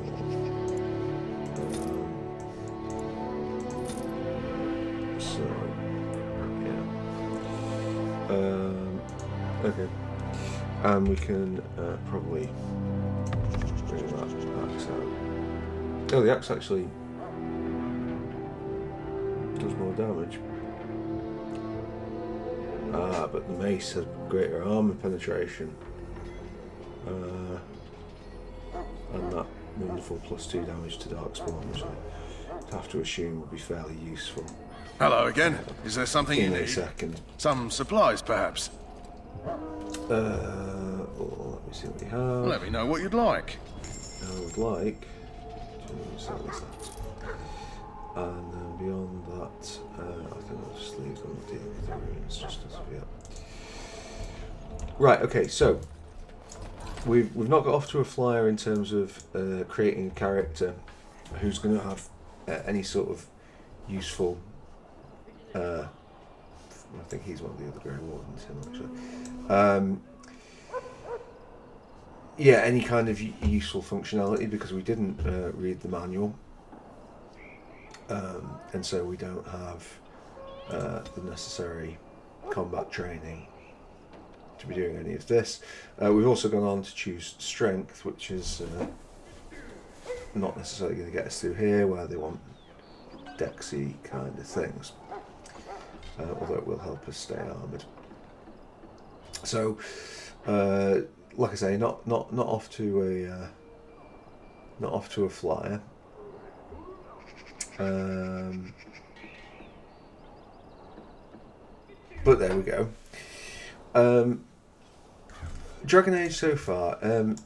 A: Okay. And we can probably bring that axe out. Oh, the axe actually does more damage. But the mace has greater armor penetration. And that wonderful +2 damage to darkspawn, which I have to assume will be fairly useful.
C: Hello again. Is there something you need?
A: In a second.
C: Some supplies, perhaps?
A: Let me see what we have.
C: Let me know what you'd like.
A: I would like to sell this that. And then beyond that, I think I'll just leave them dealing with the ruins just as of yet. Right, okay, so we've not got off to a flyer in terms of creating a character who's going to have any sort of useful. I think he's one of the other Grey Wardens, him actually. yeah, any kind of useful functionality, because we didn't read the manual, and so we don't have the necessary combat training to be doing any of this. We've also gone on to choose strength, which is not necessarily going to get us through here, where they want Dexy kind of things, although it will help us stay armoured. So, like I say, not off to a flyer. But there we go. Dragon Age so far.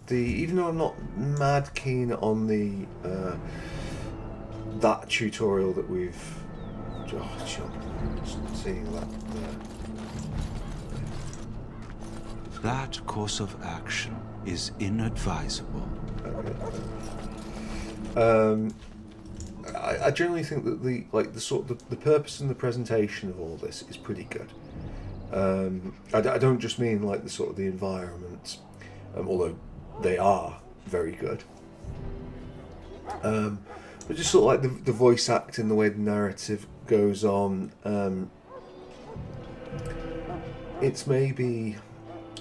A: Even though I'm not mad keen on the that tutorial that we've. Oh, just seeing that there.
F: That course of action is inadvisable.
A: Okay. I generally think that the purpose and the presentation of all this is pretty good. I don't just mean like the environment, although they are very good. But just sort of like the voice acting, the way the narrative goes on. It's maybe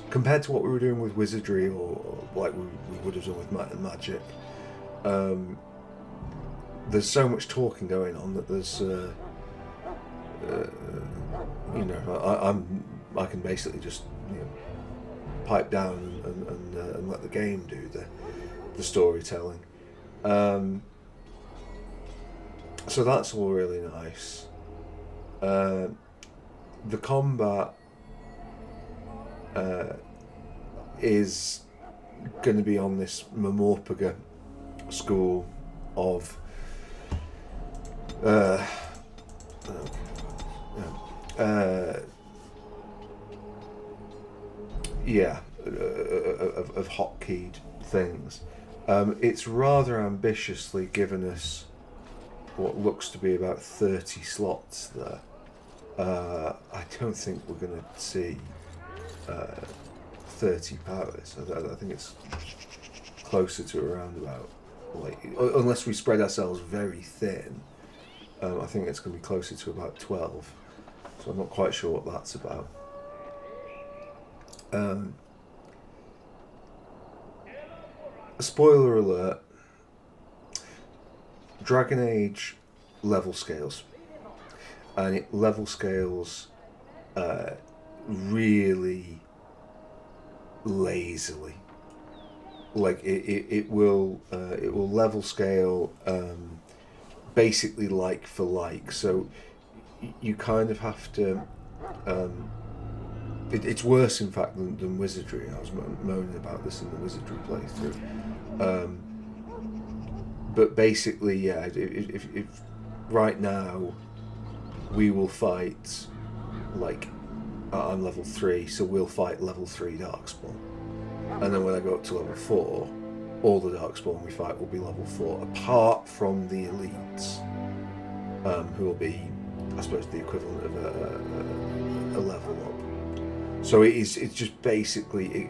A: compared to what we were doing with Wizardry, or like we would have done with Might and Magic. There's so much talking going on that there's, I can basically just pipe down and let the game do the storytelling. So that's all really nice. The combat is going to be on this Mamorpaga school of of hotkeyed things. It's rather ambitiously given us what looks to be about 30 slots there. I don't think we're going to see 30 powers. I think it's closer to around about, like, unless we spread ourselves very thin. I think it's going to be closer to about 12. So I'm not quite sure what that's about. Spoiler alert. Dragon Age level scales. And it level scales really lazily. Like it will level scale basically like for like. So you kind of have to. It's worse, in fact, than Wizardry. I was moaning about this in the Wizardry playthrough. But basically, yeah. If right now we will fight, like, I'm level 3, so we'll fight level 3 Darkspawn. And then when I go up to level 4, all the Darkspawn we fight will be level 4, apart from the elites, who will be, I suppose, the equivalent of a level up. So it's just basically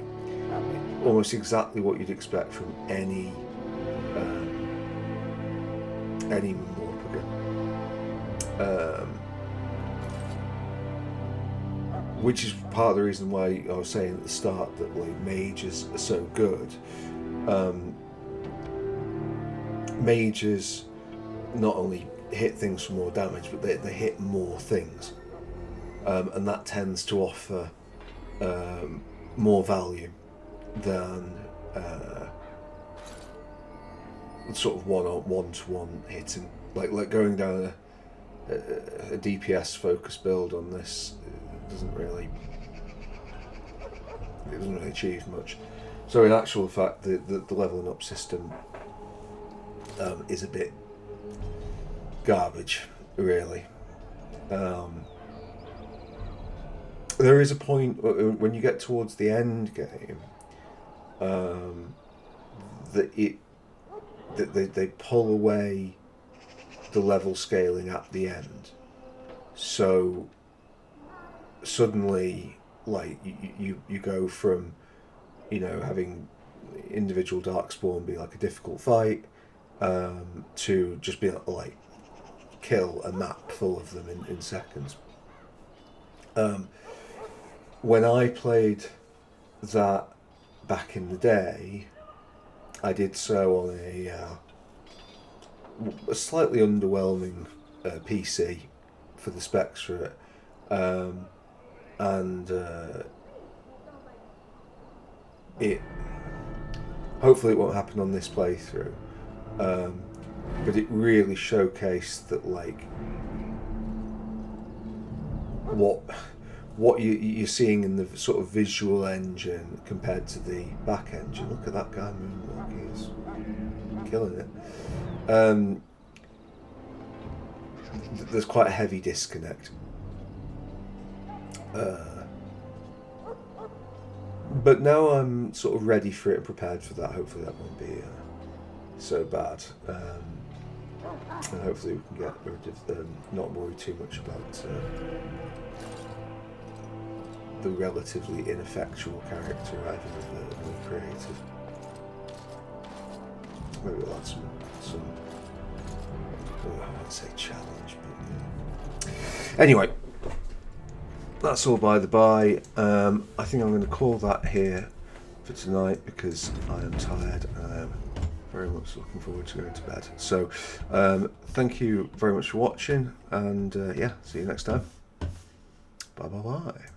A: almost exactly what you'd expect from any Mamorpaga. Which is part of the reason why I was saying at the start that, like, mages are so good. Mages not only hit things for more damage, but they hit more things, and that tends to offer more value than sort of one-to-one hitting. Like going down a DPS focus build on this doesn't really achieve much. So in actual fact, the leveling up system is a bit garbage, really. There is a point when you get towards the end game that they pull away the level scaling at the end, so suddenly, like, you go from, having individual Darkspawn be like a difficult fight, to just be like kill a map full of them in seconds. When I played that back in the day, I did so on a slightly underwhelming PC for the specs for it, and it hopefully it won't happen on this playthrough, but it really showcased that like what you're seeing in the sort of visual engine compared to the back engine. Look at that guy moonwalking, he's killing it. There's quite a heavy disconnect. But now I'm sort of ready for it and prepared for that. Hopefully that won't be so bad. And hopefully we can get rid of them, not worry too much about the relatively ineffectual character I've created. Maybe we'll add some I won't say challenge, but anyway, that's all by the by. I think I'm going to call that here for tonight because I am tired and I am very much looking forward to going to bed. So thank you very much for watching, and yeah, see you next time. Bye bye bye.